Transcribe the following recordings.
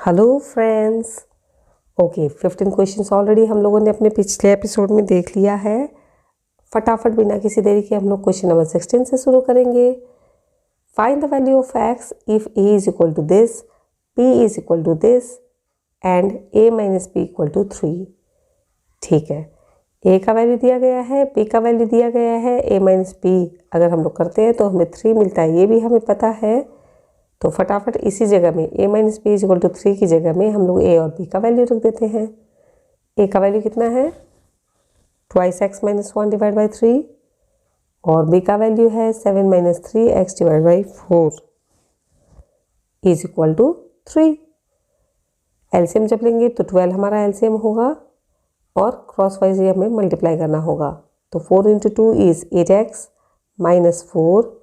Hello friends. Okay, 15 questions already हम लोगों ने अपने पिछले एपिसोड में देख लिया है। फटाफट बिना किसी देरी के हम लोग क्वेश्चन नंबर 16 से शुरू करेंगे। Find the value of x if a is equal to this, p is equal to this and a minus b equal to 3। ठीक है, a का वैल्यू दिया गया है, p का वैल्यू दिया गया है, a माइनस b अगर हम लोग करते हैं तो हमें 3 मिलता है, ये भी हमें पता है। तो फटाफट इसी जगह में a minus b is equal to 3 की जगह में हम लोग a और b का वैल्यू रख देते हैं। a का वैल्यू कितना है, twice x minus 1 divide by 3 और b का वैल्यू है 7 minus 3x divide by 4 is equal to 3। LCM जब लेंगे तो 12 हमारा एलसीएम होगा और क्रॉस वाइज ये हमें मल्टीप्लाई करना होगा। तो 4 into 2 is 8x minus 4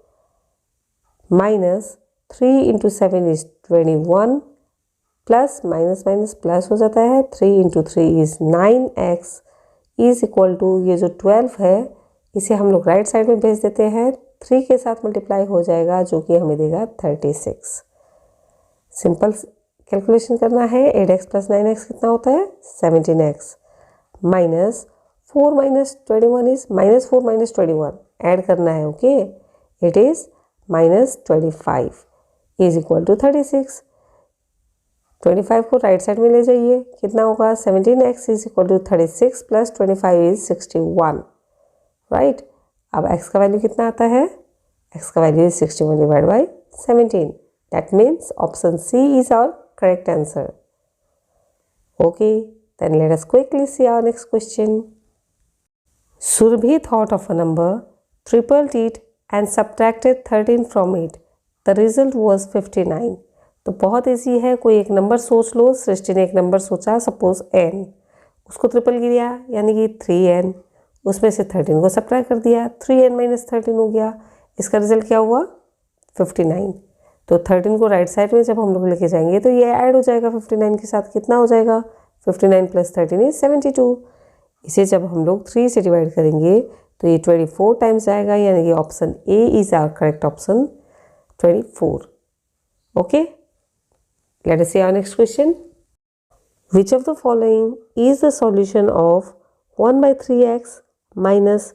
minus 3 into 7 is 21 plus minus minus plus हो जाता है, 3 into 3 is 9x is equal to ये जो 12 है इसे हम लोग राइट साइड में भेज देते हैं, 3 के साथ मल्टीप्लाई हो जाएगा जो कि हमें देगा 36। सिंपल कैलकुलेशन करना है, 8x प्लस 9x कितना होता है 17x minus 4 minus 21 is minus 4 minus 21 add करना है। Okay, it is minus 25 is equal to 36। 25 को राइट साइड में ले जाइए, कितना होगा 17x is equal to 36 plus 25 is 61 right. अब x का वैल्यू कितना आता है, x का value is 61 divide by 17। That means option C is our correct answer. Okay, then let us quickly see our next question. Surbhi thought of a number, tripled it and subtracted 13 from it. The result was 59. तो बहुत easy है, कोई एक number सोच लो। सृष्टि ने एक number सोचा, suppose n, उसको ट्रिपल किया यानी कि 3n, उसमें से 13 को सब्ट्रैक्ट कर दिया, 3n माइनस 13 हो गया। इसका रिजल्ट क्या हुआ 59। तो 13 को राइट साइड में जब हम लोग लेके जाएंगे तो ये ऐड हो जाएगा 59 के साथ, कितना हो जाएगा 59 प्लस 13 इज 72। इसे जब हम लोग 3 से डिवाइड करेंगे तो ये 24 टाइम्स आएगा, यानी कि option A is our correct option 24। Okay, let us see our next question. Which of the following is the solution of 1 by 3x minus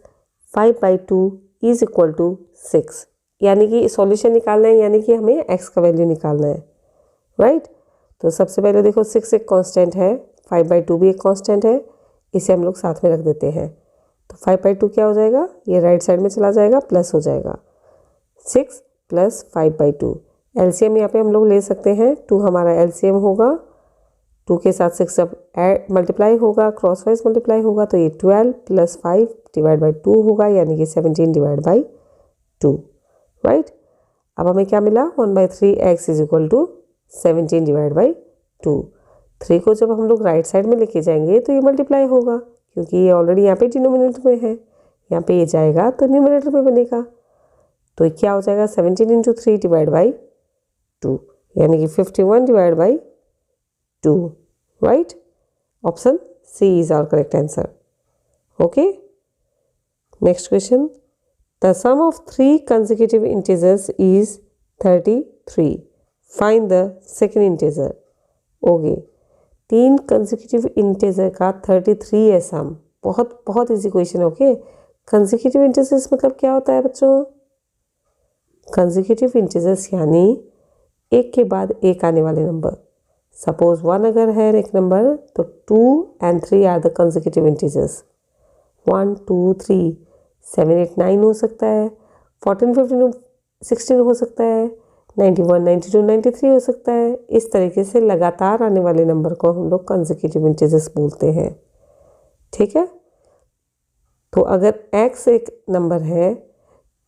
5 by 2 is equal to 6। यानी कि सॉल्यूशन निकालना है, यानी कि हमें x का वैल्यू निकालना है राइट। तो सबसे पहले देखो 6 एक कांस्टेंट है, 5 बाई 2 भी एक कांस्टेंट है, इसे हम लोग साथ में रख देते हैं। तो 5 बाई 2 क्या हो जाएगा, ये राइट साइड में चला जाएगा, प्लस हो जाएगा 6 प्लस 5 बाई 2। एलसीएम यहाँ पे हम लोग ले सकते हैं, 2 हमारा एलसीएम होगा, 2 के साथ 6 जब मल्टीप्लाई होगा, क्रॉस वाइज मल्टीप्लाई होगा तो ये 12 प्लस 5 डिवाइड बाई 2 होगा, यानी कि 17 डिवाइड बाई 2 राइट। अब हमें क्या मिला, 1 by 3x is equal to 17 divide by 2। 3 को जब हम लोग राइट साइड में लेके जाएंगे तो ये मल्टीप्लाई होगा, क्योंकि ये ऑलरेडी यहाँ पे डिनोमिनेटर में है, यहाँ पे ये जाएगा तो न्यूमरेटर में बनेगा। तो क्या हो जाएगा 17 इंटू 3 डिवाइड बाई 2, यानी कि 51 divide by 2 right. Option C is our correct answer. Okay, next question. The सम ऑफ 3 consecutive integers is 33. Find the second integer. Okay, 3 consecutive integer का 33 है सम। बहुत बहुत easy question. Okay, consecutive integers मतलब क्या होता है बच्चों, कंसेक्यूटिव इंटीजर्स यानी एक के बाद एक आने वाले नंबर। सपोज 1 अगर है एक नंबर तो 2 and 3 are the consecutive integers. 1 2 3 7 8 9 हो सकता है, 14 15 16 हो सकता है, 91 92 93 हो सकता है। इस तरीके से लगातार आने वाले नंबर को हम लोग कंसेक्यूटिव इंटीजर्स बोलते हैं। ठीक है, तो अगर x एक नंबर है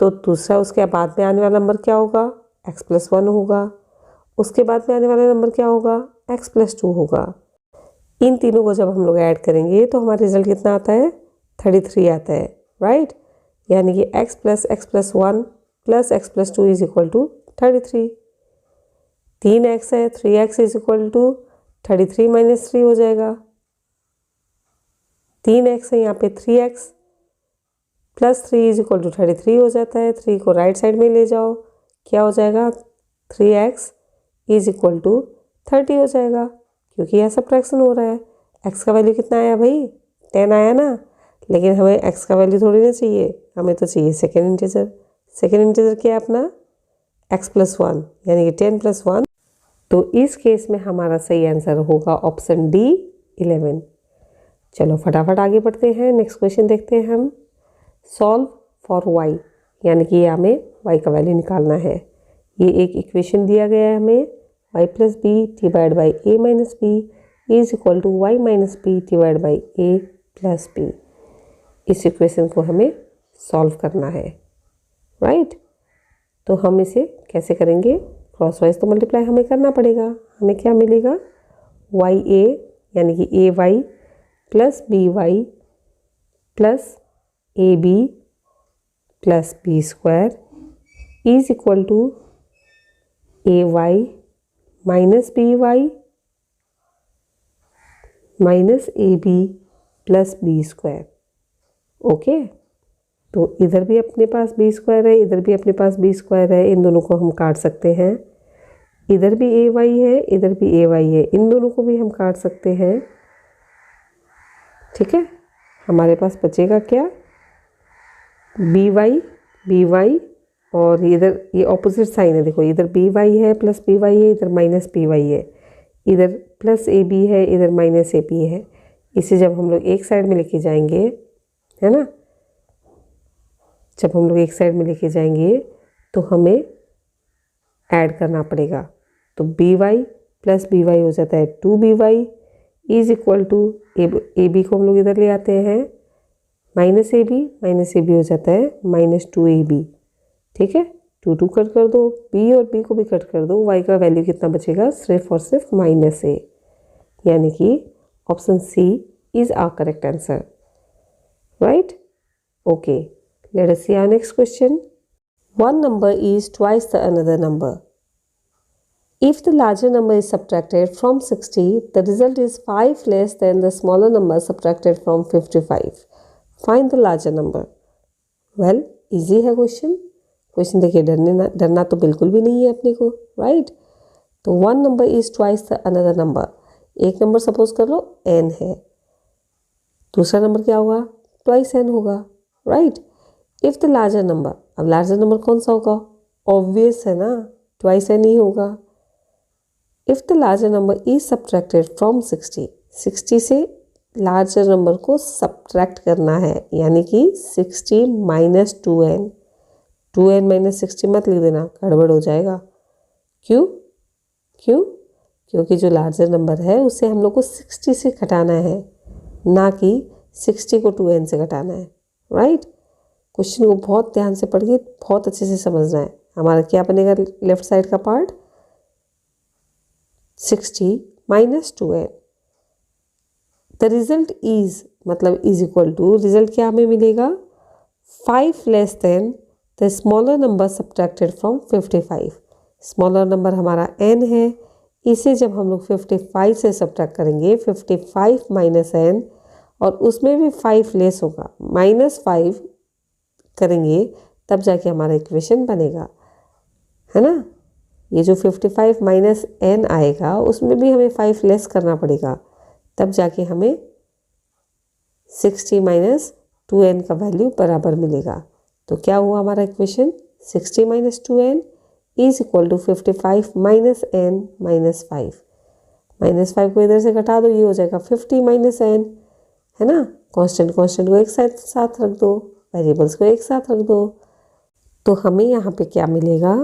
तो दूसरा उसके बाद में आने वाला नंबर क्या होगा, x प्लस 1 होगा, उसके बाद में आने वाला नंबर क्या होगा, x प्लस 2 होगा। इन तीनों को जब हम लोग ऐड करेंगे तो हमारा रिजल्ट कितना आता है 33 आता है राइट। यानी कि x plus 1 plus x plus 2 is equal to 33। 3x है, 3x is equal to 33 minus 3 हो जाएगा। 3x है यहाँ पे, 3x plus 3 is equal to 33 हो जाता है। 3 को राइट साइड में ले जाओ, क्या हो जाएगा 3x इज इक्वल टू 30 हो जाएगा, क्योंकि यहाँ सब्ट्रैक्शन हो रहा है। x का वैल्यू कितना आया भाई? 10 आया ना। लेकिन हमें x का वैल्यू थोड़ी ना चाहिए, हमें तो चाहिए सेकेंड इंटीजर। सेकेंड इंटीजर क्या है अपना? x+1, यानी कि 10 + 1। तो इस केस में हमारा सही आंसर होगा ऑप्शन डी 11। चलो फटाफट आगे बढ़ते हैं, नेक्स्ट क्वेश्चन देखते हैं हम। सॉल्व फॉर y, यानी कि हमें y का वैल्यू निकालना है। ये एक इक्वेशन दिया गया है हमें, y + b divide by a - b is equal to y - b divide by a + b। इस इक्वेशन को हमें सॉल्व करना है, राइट। तो हम इसे कैसे करेंगे? क्रॉस वाइज तो मल्टीप्लाई हमें करना पड़ेगा। हमें क्या मिलेगा? ya यानी कि ay + by + ab + b² is equal to ay - by - ab + b²। ओके, तो इधर भी अपने पास b² है, इधर भी अपने पास b² है, इन दोनों को हम काट सकते हैं। इधर भी ay है, इधर भी ay है, इन दोनों को भी हम काट सकते हैं। ठीक है, हमारे पास बचेगा क्या? by और इधर ये ऑपोजिट साइन है, देखो इधर by है + by है, इधर -by है, इधर +ab है, इधर -ab है। इसे जब हम लोग एक साइड में लेके जाएंगे, है ना, जब हम लोग एक साइड में लेके जाएंगे तो हमें ऐड करना पड़ेगा। तो by + by हो जाता है 2by is equal to ab को हम लोग इधर ले आते हैं, -ab हो जाता है -2ab। ठीक है, 2 कट कर दो, b और b को भी कट कर दो, y का वैल्यू कितना बचेगा? सिर्फ और सिर्फ -a, यानी कि option C is our correct answer, right. Okay, let us see our next question. One number is twice the another number. If the larger number is subtracted from 60, the result is 5 less than the smaller number subtracted from 55. Find the larger number. Well, easy है question. Question देखिए, डरना तो बिल्कुल भी नहीं है अपने को, राइट। तो one number is twice the another number. एक नंबर सपोज कर लो n है, दूसरा नंबर क्या होगा? ट्वाइस n होगा, right. If the larger number, अब लार्जर नंबर कौन सा होगा? ऑब्वियस है ना, ट्वाइस n ही होगा। If the larger number is subtracted from 60, 60 से लार्जर नंबर को सब्ट्रैक्ट करना है, यानी कि 60 - 2n। 2n - 60 मत लिख देना, गड़बड़ हो जाएगा। क्यों? क्योंकि जो लार्जर नंबर है उसे हम लोग को 60 से घटाना है, ना कि 60 को 2n से घटाना है, राइट। क्वेश्चन को बहुत ध्यान से पढ़िए, बहुत अच्छे से समझना है। हमारा क्या बनेगा लेफ्ट साइड का part? 60 - 2n। The result is, मतलब इज इक्वल टू, रिजल्ट क्या हमें मिलेगा? 5 less than the smaller number subtracted from 55। Smaller number हमारा n है, इसे जब हम लोग 55 से सब्ट्रैक्ट करेंगे, 55 - n, और उसमें भी 5 लेस होगा, -5 करेंगे, तब जाके हमारा इक्वेशन बनेगा, है ना। ये जो 55 - n आएगा उसमें भी हमें 5 लेस करना पड़ेगा, तब जाके हमें 60 - 2n का वैल्यू बराबर मिलेगा। तो क्या हुआ हमारा equation? 60 - 2n is equal to 55 - n -5। -5 को इधर से घटा दो, ये हो जाएगा 50 - n, है ना। कांस्टेंट को एक साथ रख दो, वेरिएबल्स को एक साथ रख दो। तो हमें यहाँ पे क्या मिलेगा?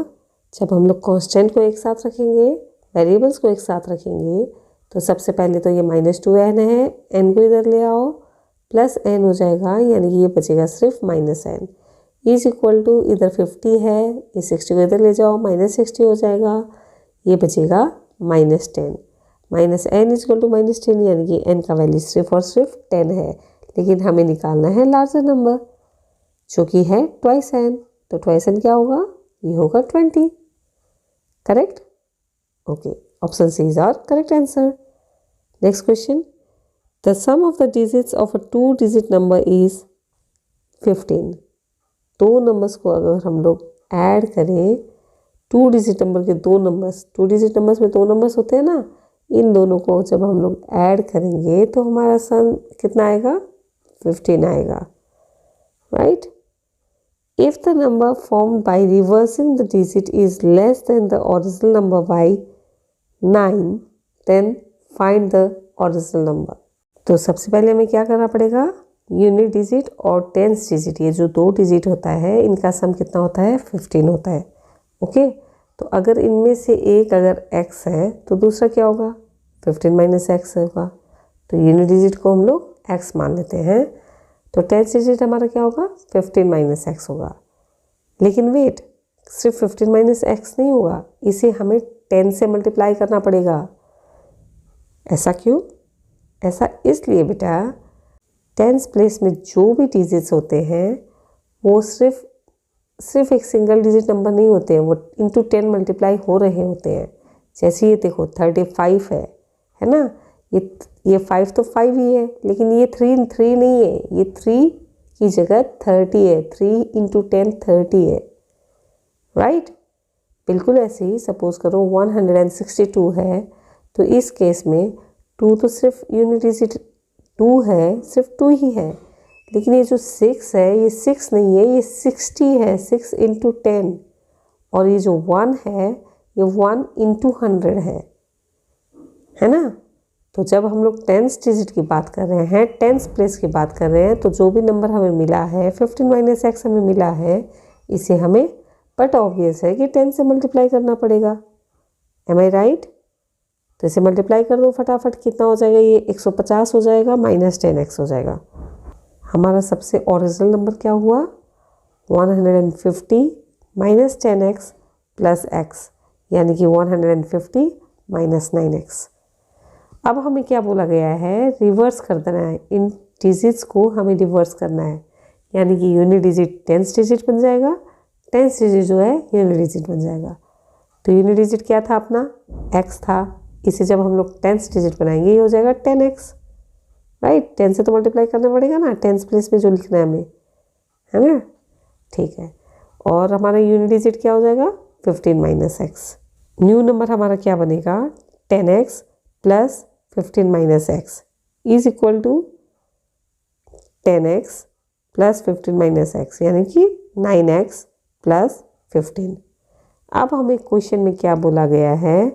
जब हम लोग कांस्टेंट को एक साथ रखेंगे, वेरिएबल्स को एक साथ रखेंगे, तो सबसे पहले तो ये -2n है, n को इधर ले आओ, +n हो जाएगा, यानी कि ये बचेगा सिर्फ -n इज इक्वल टू, इधर 50 है, ये 60 को इधर ले जाओ, -60 हो जाएगा, ये बचेगा -10। -n इज इक्वल टू -10, यानी कि n का वैल्यू सिर्फ और सिर्फ 10 है। लेकिन हमें निकालना है लार्जर नंबर, जो कि है ट्वाइस n। तो ट्वाइस n क्या होगा? ये होगा 20, correct. Okay, option C is our correct answer. Next question, the some of the digits of a 2 digit number is 15। दो नंबर्स को अगर हम लोग ऐड करें 2 डिजिट नंबर के 2 नंबर्स, 2 डिजिट नंबर्स में 2 नंबर्स होते हैं ना, इन दोनों को जब हम लोग ऐड करेंगे तो हमारा सम कितना आएगा, 15 आएगा, right. If the number formed by reversing the digit is less than the original number by 9, then find the original number. तो सबसे पहले हमें क्या करना पड़ेगा, यूनिट डिजिट और टेंस डिजिट, ये जो 2 डिजिट होता है इनका सम कितना होता है, 15 होता है। ओके, तो अगर इनमें से एक अगर x है तो दूसरा क्या होगा, 15 माइनस x होगा। तो यूनिट डिजिट को हम लोग x मान लेते हैं, तो टेंस डिजिट हमारा क्या होगा, 15 माइनस x होगा। लेकिन वेट, सिर्फ 15 माइनस x नहीं होगा, इसे हमें 10 से मल्टीप्लाई करना पड़ेगा। ऐसा क्यों, ऐसा इसलिए बेटा, टेंस प्लेस में जो भी डिजिट्स होते हैं वो सिर्फ एक सिंगल डिजिट नंबर नहीं होते हैं, वो इंटू 10 मल्टीप्लाई हो रहे होते हैं। जैसे ये देखो 35 है ना, ये 5 तो 5 ही है, लेकिन ये 3 नहीं है, ये 3 की जगह 30 है, 3 इंटू 10 30 है, राइट। बिल्कुल ऐसे ही सपोज करो 162 है, तो इस केस में 2 तो सिर्फ यूनिट डिजिट 2 है, सिर्फ 2 ही है। लेकिन ये जो 6 है ये 6 नहीं है, ये 60 है, 6 इंटू 10। और ये जो 1 है ये 1 इंटू 100 है ना। तो जब हम लोग टेंस डिजिट की बात कर रहे हैं, टेंस प्लेस की बात कर रहे हैं, तो जो भी नंबर हमें मिला है 15 माइनस x हमें मिला है, इसे हमें बट ऑब्वियस है कि 10 से मल्टीप्लाई करना पड़ेगा। एम आई राइट। तो इसे मल्टीप्लाई कर दो फटाफट, कितना हो जाएगा, ये 150 हो जाएगा माइनस 10x हो जाएगा। हमारा सबसे ओरिजिनल नंबर क्या हुआ, 150 माइनस 10x प्लस x, यानी कि 150 माइनस 9x। अब हमें क्या बोला गया है, रिवर्स कर देना है, इन डिजिट्स को हमें रिवर्स करना है, यानी कि यूनिट डिजिट टेंस डिजिट बन जाएगा, टेंस डिजिट जो है यूनिट डिजिट बन जाएगा। तो यूनिट डिजिट क्या था अपना, x था, इसे जब हम लोग टेंस डिजिट बनाएंगे ये हो जाएगा 10x, राइट। 10 से तो मल्टीप्लाई करना पड़ेगा ना, टेंस प्लेस में जो लिखना है हमें, है ना, ठीक है। और हमारा यूनिट डिजिट क्या हो जाएगा, 15 माइनस x। न्यू नंबर हमारा क्या बनेगा, 10x plus 15 minus x is equal to 10x plus 15 minus x, यानी कि 9x प्लस 15। अब हमें क्वेश्चन में क्या बोला गया है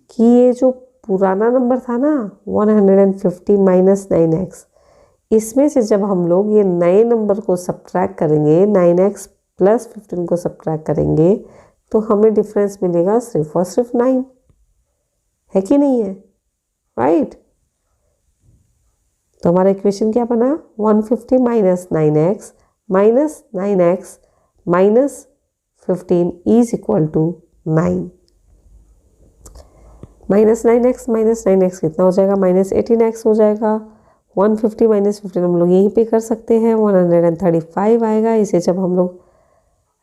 कि ये जो पुराना नंबर था ना 150 माइनस 9x, इसमें से जब हम लोग ये नए नंबर को सब्ट्रैक्ट करेंगे, 9x प्लस 15 को सब्ट्रैक्ट करेंगे, तो हमें डिफरेंस मिलेगा सिर्फ और सिर्फ 9, है कि नहीं है, राइट। तो हमारा इक्वेशन क्या बना, 150 minus 9x minus 9x minus 15 is equal to 9। Minus 9x कितना हो जाएगा, माइनस 18x हो जाएगा। 150 माइनस 15 हम लोग यहीं पे कर सकते हैं, 135 आएगा। इसे जब हम लोग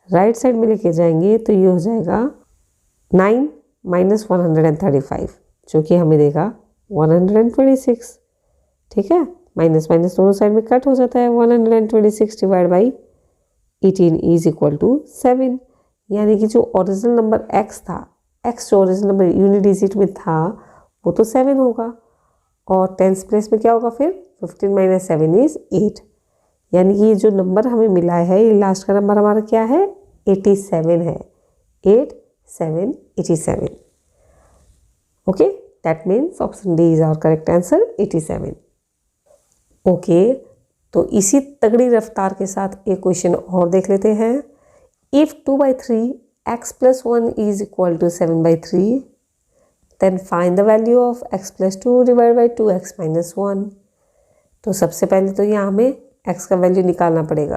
राइट साइड में लेके जाएंगे तो ये हो जाएगा 9 माइनस 135, जो कि हमें देगा 126, ठीक है। माइनस माइनस दोनों साइड में कट हो जाता है, 126 divide by 18 is equal to 7, यानी कि जो ओरिजिनल नंबर x था, x जो ओरिजिनल नंबर यूनिट डिजिट में था वो तो 7 होगा, और टेंस प्लेस में क्या होगा फिर, 15 माइनस 7 इज 8, यानी कि जो नंबर हमें मिला है ये लास्ट का नंबर हमारा क्या है, 87 है, 8 7 87। Okay, that means option D is our correct answer, 87। Okay, तो इसी तगड़ी रफ्तार के साथ एक क्वेश्चन और देख लेते हैं। If 2/3 x plus 1 is equal to 7/3, then find the value of x plus 2 divided by 2x minus 1। तो सबसे पहले तो यहाँ हमें x का वैल्यू निकालना पड़ेगा,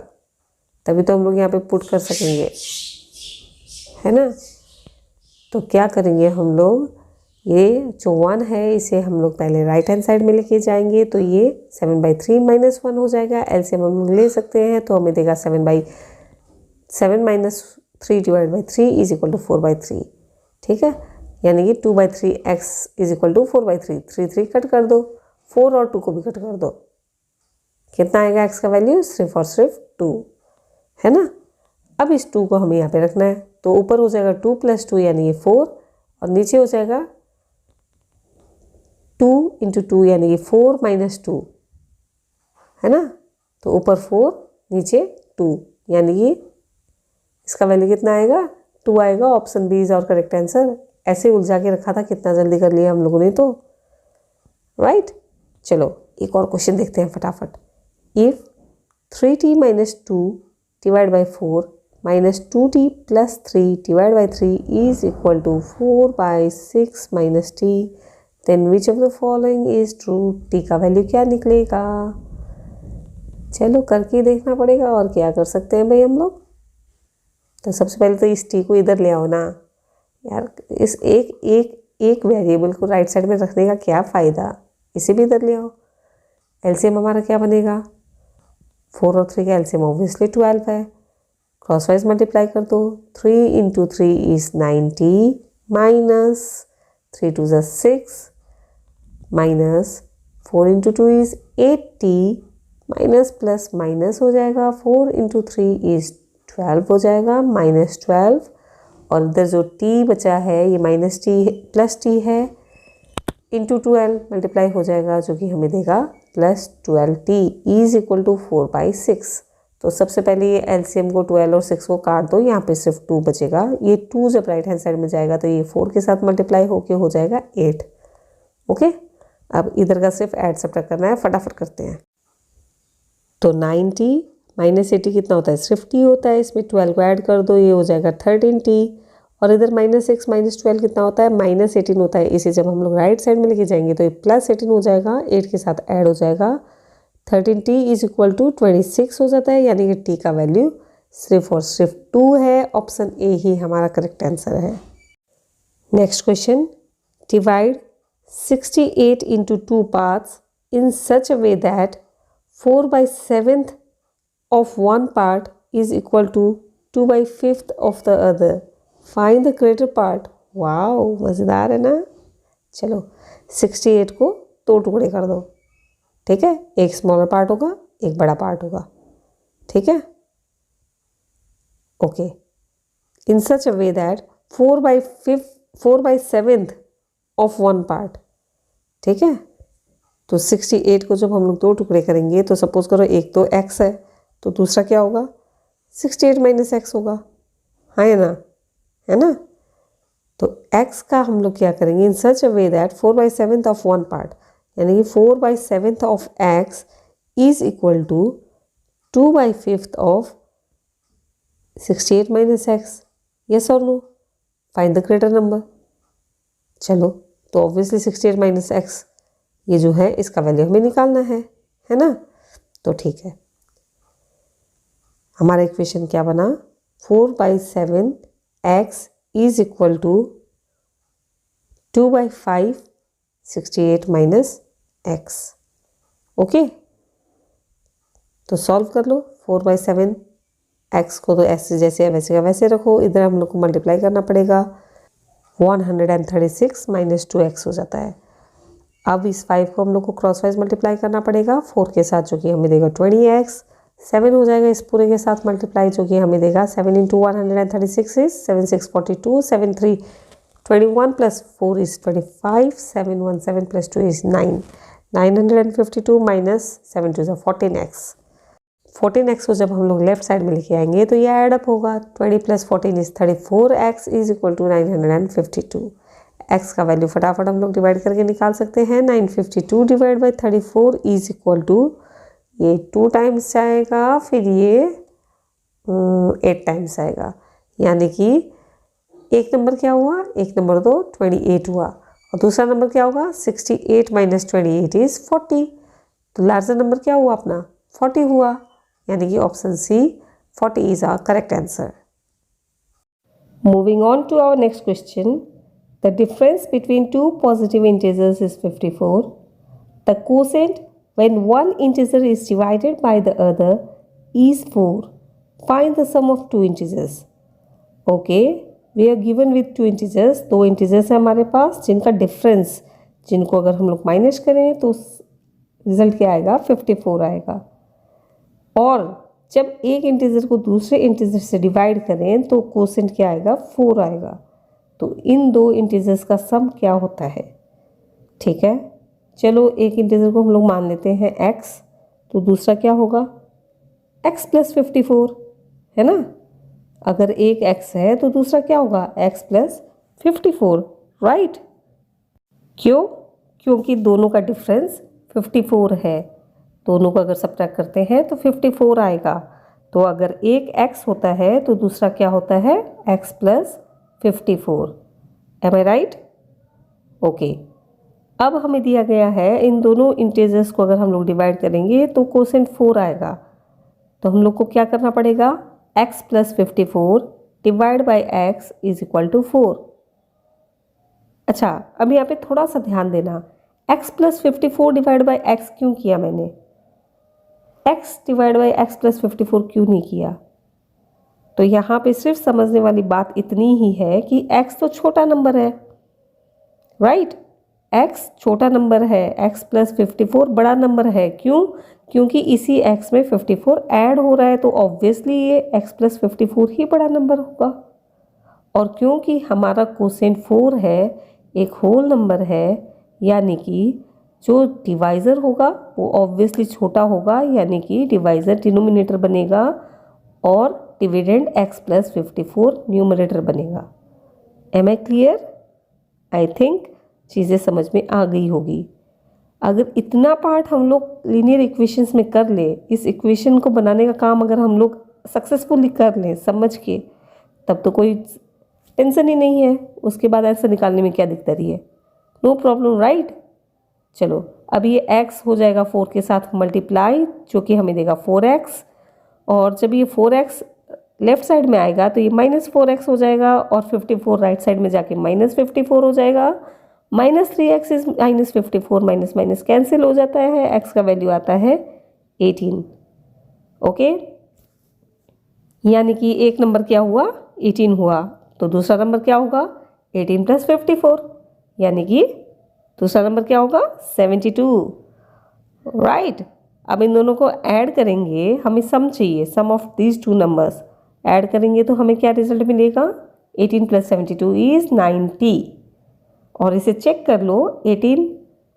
तभी तो हम लोग यहाँ पे पुट कर सकेंगे, है ना। तो क्या करेंगे हम लोग, ये जो 1 है इसे हम लोग पहले राइट हैंड साइड में लेके जाएंगे, तो ये 7/3 माइनस 1 हो जाएगा। एलसीएम हम लोग ले सकते हैं, तो हमें देगा 7 minus 3 divide by 3 is equal to 4/3, ठीक है। यानी कि 2/3 x is equal to 4/3, 3 cut कर दो, 4 और 2 को भी कट कर दो, कितना आएगा x का वैल्यू, सिर्फ और सिर्फ 2, है ना। अब इस 2 को हमें यहाँ पे रखना है, तो ऊपर हो जाएगा 2 + 2 यानी ये 4 और नीचे हो जाएगा 2 × 2 यानी ये 4 - 2 है ना। तो ऊपर 4 नीचे 2 यानी ये इसका वैल्यू कितना आएगा 2 आएगा। ऑप्शन बी इज और करेक्ट आंसर। ऐसे उलझा के रखा था, कितना जल्दी कर लिया हम लोगों ने तो, राइट। चलो एक और क्वेश्चन देखते हैं फटाफट। If 3t - 2 / 4 - 2t + 3 / 3 is equal to 4/6 - t, then which of the following is true? t का वैल्यू क्या निकलेगा? चलो करके देखना पड़ेगा, और क्या कर सकते हैं भाई हम लोग। तो सबसे पहले तो इस t को इधर ले आओ ना यार। इस एक वेरिएबल को राइट साइड में रखने का क्या फ़ायदा, इसे भी इधर ले आओ। एलसीएम हमारा क्या बनेगा, 4 और 3 का एलसीएम ऑब्वियसली 12 है। क्रॉस वाइज मल्टीप्लाई कर दो, 3 × 3 is 90 minus 3 2 = 6 minus 4 × 2 is 80 minus plus minus हो जाएगा, 4 × 3 इज 12 हो जाएगा -12, और इधर जो t बचा है ये -t + t है इंटू 12 मल्टीप्लाई हो जाएगा, जो कि हमें देगा +12t इज इक्वल टू 4/6। तो सबसे पहले ये एलसीएम को 12 और 6 को काट दो, यहाँ पे सिर्फ 2 बचेगा। ये 2 जब राइट हैंड साइड में जाएगा तो ये 4 के साथ मल्टीप्लाई होके हो जाएगा 8। ओके, अब इधर का सिर्फ ऐड सब्ट्रैक्ट करना है, फटाफट करते हैं। तो 90 - 80 कितना होता है, सिर्फ t होता है, इसमें 12 को ऐड कर दो, ये हो जाएगा 13t। और इधर -6 - 12 कितना होता है, -18 होता है। इसे जब हम लोग राइट साइड में लेके जाएंगे तो ये +18 हो जाएगा, 8 के साथ ऐड हो जाएगा, 13t इज इक्वल टू 26 हो जाता है। यानी कि t का वैल्यू सिर्फ और सिर्फ 2 है। ऑप्शन ए ही हमारा करेक्ट आंसर है। Next question, divide 68 into 2 parts in such a way that 4/7 of one part is equal to 2/5 of the other. Find the greater part. Wow, मज़ेदार है ना। चलो 68 को 2 टुकड़े कर दो, ठीक है। एक स्मॉलर पार्ट होगा, एक बड़ा पार्ट होगा, ठीक है। Okay, in such a way that 4/7 of one part, ठीक है। तो 68 को जब हम लोग 2 टुकड़े करेंगे तो सपोज करो एक तो x है, तो दूसरा क्या होगा, 68 - x होगा, है ना। तो x का हम लोग क्या करेंगे, in such a way that 4/7 of one part, यानी कि 4/7 of x is equal to 2/5 of 68 - x। Yes और no, find the greater number. चलो, तो ऑब्वियसली 68 - x ये जो है इसका वैल्यू हमें निकालना है ना। तो ठीक है, हमारा इक्वेशन क्या बना, 4/7 x is equal to 2/5 68 - x। Okay, तो सॉल्व कर लो। 4/7 x को तो ऐसे जैसे है वैसे का वैसे रखो, इधर हम लोग को मल्टीप्लाई करना पड़ेगा, 136 - 2x हो जाता है। अब इस 5 को हम लोग को क्रॉस वाइज मल्टीप्लाई करना पड़ेगा 4 के साथ, जो कि हमें देगा 20x। 7 हो जाएगा इस पूरे के साथ मल्टीप्लाई, जो कि हमें देगा 7 × 136 is 7 6 42, 7 3 21 + 4 is 25, 7 1 7 + 2 is 9, 952 - 7 2 = 14x। 14x को जब हम लोग लेफ्ट साइड में लेके आएंगे तो ये ऐड अप होगा, 20 + 14 is 34x is equal to 952। x का वैल्यू फटाफट हम लोग डिवाइड करके निकाल सकते हैं। 952 / 34 इज इक्वल टू, ये 2 टाइम्स आएगा, फिर ये 8 टाइम्स आएगा। यानी कि एक नंबर क्या हुआ, एक नंबर तो 28 हुआ, और दूसरा नंबर क्या होगा, 68 - 28 इज 40। तो लार्जर नंबर क्या हुआ अपना, 40 हुआ। यानी कि option C 40 is our correct answer. Moving on to our next question, the difference between two positive integers is 54. The quotient when one integer is divided by the other is 4. Find the sum of two integers. Okay, we are given with two integers. दो integers है हमारे पास जिनका difference, जिनको अगर हम लोग minus करें तो रिजल्ट क्या आएगा, 54 आएगा। और जब एक इंटीजर को दूसरे इंटीजर से डिवाइड करें तो कोसेंट क्या आएगा, 4 आएगा। तो इन दो इंटीजर्स का सम क्या होता है, ठीक है। चलो एक इंटीजर को हम लोग मान लेते हैं x, तो दूसरा क्या होगा x प्लस 54, है ना। अगर एक x है तो दूसरा क्या होगा x प्लस 54, राइट। क्यों? क्योंकि दोनों का डिफरेंस 54 है। दोनों को अगर सब्ट्रैक्ट करते हैं तो 54 आएगा। तो अगर एक x होता है तो दूसरा क्या होता है x प्लस 54। एम आई राइट? ओके। अब हमें दिया गया है इन दोनों इंटीजर्स को अगर हम लोग डिवाइड करेंगे तो कोसेंट 4 आएगा। तो हम लोग को क्या करना पड़ेगा, x plus 54 divide by x is equal to 4। अच्छा, अब यहाँ पे थोड़ा सा ध्यान देना, x plus 54 divide by x क्यों किया मैंने, x divide by x plus 54 क्यों नहीं किया। तो यहाँ पे सिर्फ समझने वाली बात इतनी ही है कि x तो छोटा नंबर है, राइट। x छोटा नंबर है, x प्लस 54 बड़ा नंबर है। क्यों? क्योंकि इसी x में 54 ऐड हो रहा है, तो ऑब्वियसली ये x प्लस 54 ही बड़ा नंबर होगा। और क्योंकि हमारा कोसेंट 4 है, एक होल नंबर है, यानी कि जो डिवाइज़र होगा वो ऑब्वियसली छोटा होगा, यानी कि डिवाइज़र डिनोमिनेटर बनेगा और डिविडेंड x प्लस 54 न्यूमरेटर बनेगा। Am I clear? I think चीज़ें समझ में आ गई होगी। अगर इतना पार्ट हम लोग लीनियर इक्वेशंस में कर ले, इस इक्वेशन को बनाने का काम अगर हम लोग सक्सेसफुली कर लें समझ के, तब तो कोई टेंशन ही नहीं है। उसके बाद आंसर निकालने में क्या दिक्कत रही है, नो प्रॉब्लम, राइट। चलो अब ये x हो जाएगा 4 के साथ मल्टीप्लाई, जो कि हमें देगा 4x। और जब ये 4x लेफ्ट साइड में आएगा तो ये -4x हो जाएगा, और 54 राइट साइड में जाके -54 हो जाएगा। -3x is -54, minus minus cancel हो जाता है, x का वैल्यू आता है 18। ओके, यानी कि एक नंबर क्या हुआ 18 हुआ, तो दूसरा नंबर क्या होगा 18 प्लस 54, यानी कि दूसरा नंबर क्या होगा 72, राइट। अब इन दोनों को ऐड करेंगे, हमें सम चाहिए, sum of these two numbers add करेंगे तो हमें क्या रिजल्ट मिलेगा, 18 प्लस 72 इज 90। और इसे चेक कर लो, 18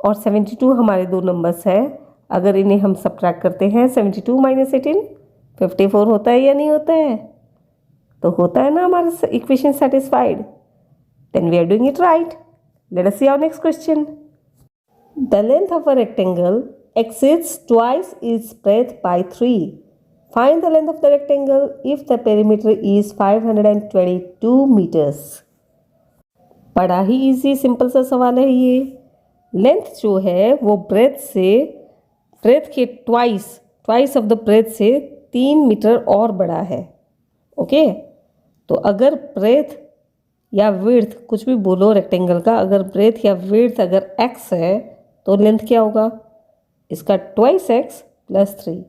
और 72 हमारे दो नंबर्स हैं। अगर इन्हें हम सब्ट्रैक्ट करते हैं 72 माइनस 18 54 होता है या नहीं होता है, तो होता है ना हमारा equation satisfied. Then we are doing it right. Let us see our next question. The length of a rectangle exceeds twice its breadth by 3. Find the length of the rectangle if the perimeter is 522 meters. बड़ा ही easy simple सा सवाल है ये। Length जो है वो breath के twice of the breath से 3 मीटर और बड़ा है। ओके, तो अगर ब्रेथ या विड्थ कुछ भी बोलो रेक्टेंगल का, अगर ब्रेथ या विड्थ अगर x है तो लेंथ क्या होगा, इसका 2x प्लस 3,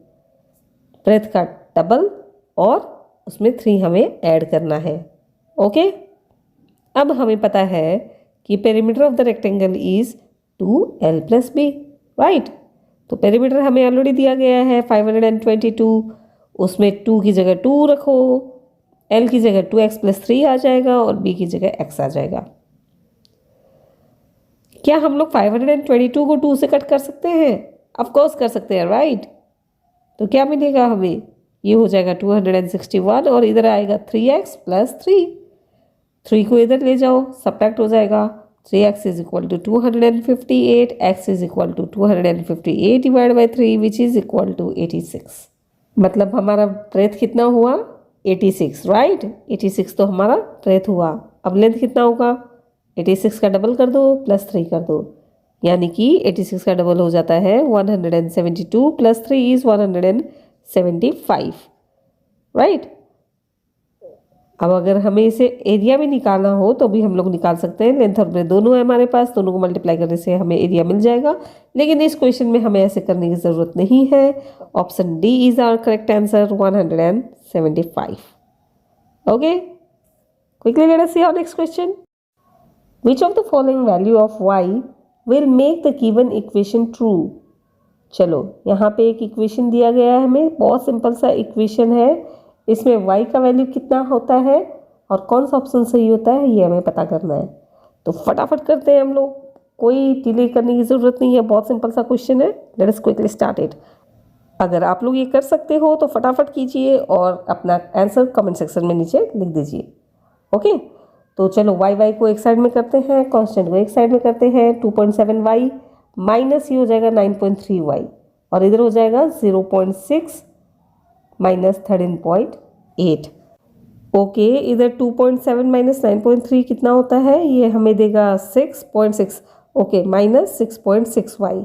ब्रेथ का डबल और उसमें 3 हमें ऐड करना है। ओके, अब हमें पता है कि perimeter of the rectangle is 2l plus b, right. तो पेरीमीटर हमें ऑलरेडी दिया गया है 522, उसमें 2 की जगह 2 रखो, l की जगह 2x प्लस 3 आ जाएगा और b की जगह x आ जाएगा। क्या हम लोग 522 को 2 से कट कर सकते हैं? ऑफ कोर्स कर सकते हैं, राइट। तो क्या मिलेगा हमें, ये हो जाएगा 261 और इधर आएगा 3x प्लस 3 को इधर ले जाओ, सब्ट्रैक्ट हो जाएगा। 3x is equal to 258, x is equal to 258 divide by 3 which is equal to 86। मतलब हमारा ब्रेथ कितना हुआ 86, राइट। 86 तो हमारा ब्रेथ हुआ। अब लेंथ कितना होगा, 86 का डबल कर दो प्लस 3 कर दो, यानी कि 86 का डबल हो जाता है 172 प्लस 3 इज 175, राइट। अब अगर हमें इसे एरिया में निकालना हो तो भी हम लोग निकाल सकते हैं। लेंथ और ब्रेथ दोनों है हमारे पास, दोनों को मल्टीप्लाई करने से हमें एरिया मिल जाएगा, लेकिन इस क्वेश्चन में हमें ऐसे करने की ज़रूरत नहीं है। Option D is our correct answer, 175। Okay, quickly let us see our next question. Which of the following value of y will make the given equation true? चलो यहाँ पे एक इक्वेशन दिया गया है हमें, बहुत सिंपल सा इक्वेशन है। इसमें y का वैल्यू कितना होता है और कौन सा ऑप्शन सही होता है ये हमें पता करना है। तो फटाफट करते हैं हम लोग, कोई डिले करने की ज़रूरत नहीं है, बहुत सिंपल सा क्वेश्चन है। Late us quickly start it. अगर आप लोग ये कर सकते हो तो फटाफट कीजिए और अपना आंसर कमेंट सेक्शन में नीचे लिख दीजिए। ओके, तो चलो y को एक साइड में करते हैं, कांस्टेंट को एक साइड में करते हैं। 2.7y माइनस ये हो जाएगा 9.3y और इधर हो जाएगा 0.6 माइनस 13.8। ओके, इधर 2.7 माइनस 9.3 कितना होता है, ये हमें देगा 6.6। ओके, माइनस 6.6y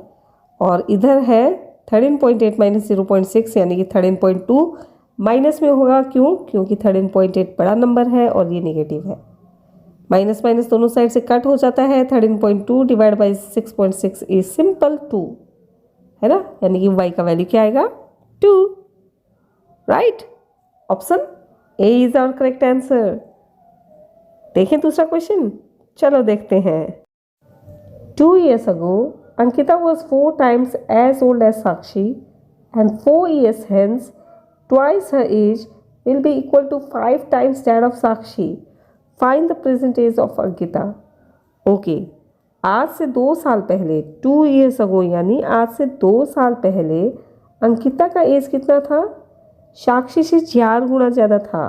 और इधर है 13.8 माइनस 0.6 यानी कि 13.2 माइनस में होगा। क्यों? क्योंकि 13.8 बड़ा नंबर है और ये नेगेटिव है। माइनस माइनस दोनों साइड से कट हो जाता है। 13.2 डिवाइड बाई 6.6 इज सिंपल 2, है ना, यानी कि y का वैल्यू क्या आएगा 2, right. Option A is our correct answer. देखें दूसरा क्वेश्चन, चलो देखते हैं। 2 years ago Ankita was 4 times as old as Sakshi and 4 years hence twice her age will be equal to 5 times that of Sakshi. Find the present age of Ankita. Okay, आज से 2 साल पहले 2 years ago यानी आज से 2 साल पहले अंकिता का एज कितना था? साक्षी से 4 गुना ज़्यादा था।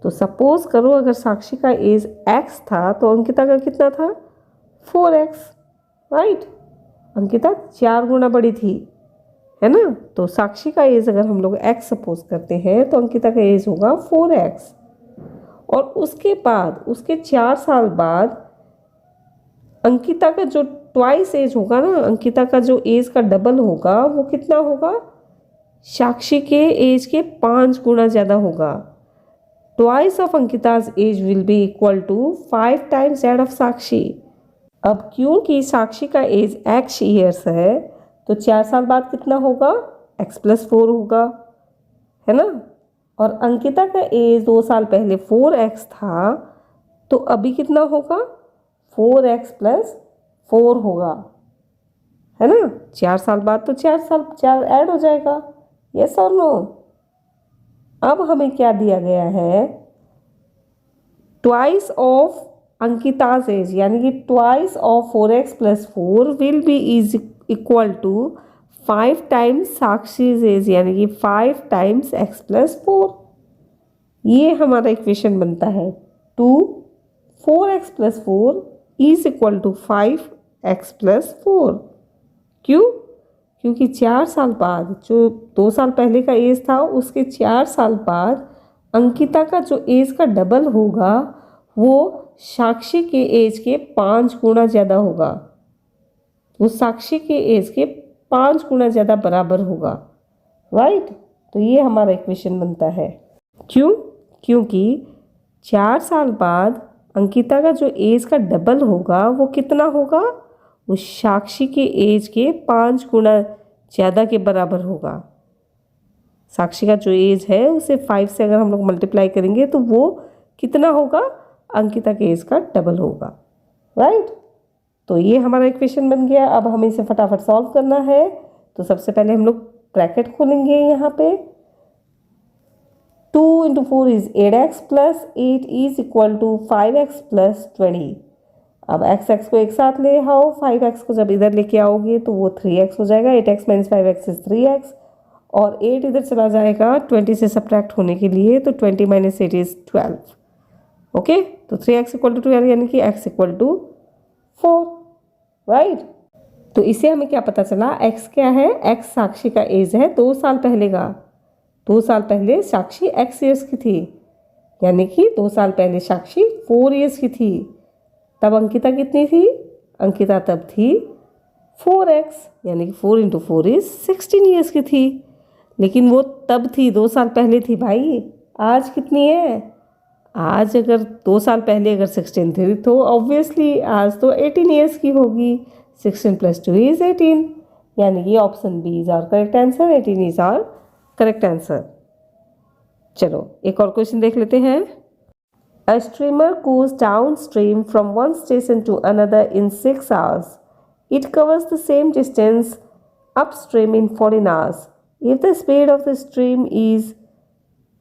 तो सपोज करो अगर साक्षी का एज x था तो अंकिता का कितना था 4x, राइट। अंकिता 4 गुना बड़ी थी, है ना। तो साक्षी का एज अगर हम लोग x सपोज करते हैं तो अंकिता का एज होगा 4x और उसके बाद उसके 4 साल बाद अंकिता का जो ट्वाइस एज होगा ना, अंकिता का जो एज का डबल होगा वो कितना होगा? साक्षी के एज के 5 गुना ज़्यादा होगा। Twice of Ankita's age will be equal to 5 times that of Sakshi. अब क्योंकि साक्षी का एज x ईयर्स है तो 4 साल बाद कितना होगा? x+4 होगा, है ना। और अंकिता का एज 2 साल पहले 4x था तो अभी कितना होगा? 4x+4 होगा, है ना। 4 साल बाद तो 4 ऐड हो जाएगा, यस और नो। अब हमें क्या दिया गया है? ट्वाइस ऑफ अंकिताज एज यानी कि twice of 4x+4 will be is equal to 5 times Sakshi's age यानी कि 5 टाइम्स x+4। ये हमारा इक्वेशन बनता है 2 4x+4 is equal to 5x+4। क्यों? क्योंकि 4 साल बाद जो 2 साल पहले का एज था उसके 4 साल बाद अंकिता का जो एज का डबल होगा वो साक्षी के एज के 5 गुना ज़्यादा होगा। वो साक्षी के एज के 5 गुना ज़्यादा बराबर होगा, राइट। तो ये हमारा इक्वेशन बनता है। क्यों? क्योंकि 4 साल बाद अंकिता का जो एज का डबल होगा वो कितना होगा? वो साक्षी के एज के 5 गुना ज़्यादा के बराबर होगा। साक्षी का जो एज है उसे 5 से अगर हम लोग मल्टीप्लाई करेंगे तो वो कितना होगा? अंकिता के एज का डबल होगा, राइट। तो ये हमारा इक्वेशन बन गया। अब हमें इसे फटाफट सॉल्व करना है। तो सबसे पहले हम लोग ब्रैकेट खोलेंगे यहाँ पे। 2 × 4 is 8x + 8 is equal to 5x + 20। अब x को एक साथ ले आओ, 5x को जब इधर लेके आओगे तो वो 3x हो जाएगा। 8x - 5x इज 3x और 8 इधर चला जाएगा 20 से सब्ट्रैक्ट होने के लिए, तो 20 - 8 इज 12। ओके, तो 3x = 12 यानी कि x = 4, राइट। तो इसे हमें क्या पता चला? x क्या है? x साक्षी का एज है 2 साल पहले का। 2 साल पहले साक्षी x ईयर्स की थी, यानी कि 2 साल पहले साक्षी 4 ईयर्स की थी। तब अंकिता कितनी थी? अंकिता तब थी 4x यानी कि 4 × 4 इज 16 ईयर्स की थी। लेकिन वो तब थी, 2 साल पहले थी भाई। आज कितनी है? आज अगर 2 साल पहले अगर 16 थी तो ऑब्वियसली आज तो 18 ईयर्स की होगी। 16 + 2 इज 18, यानी कि option B is our correct answer. 18 is our correct answer. चलो एक और क्वेश्चन देख लेते हैं। A steamer goes downstream from one station to another in 6 hours. It covers the same distance upstream in 14 hours. If the speed of the stream is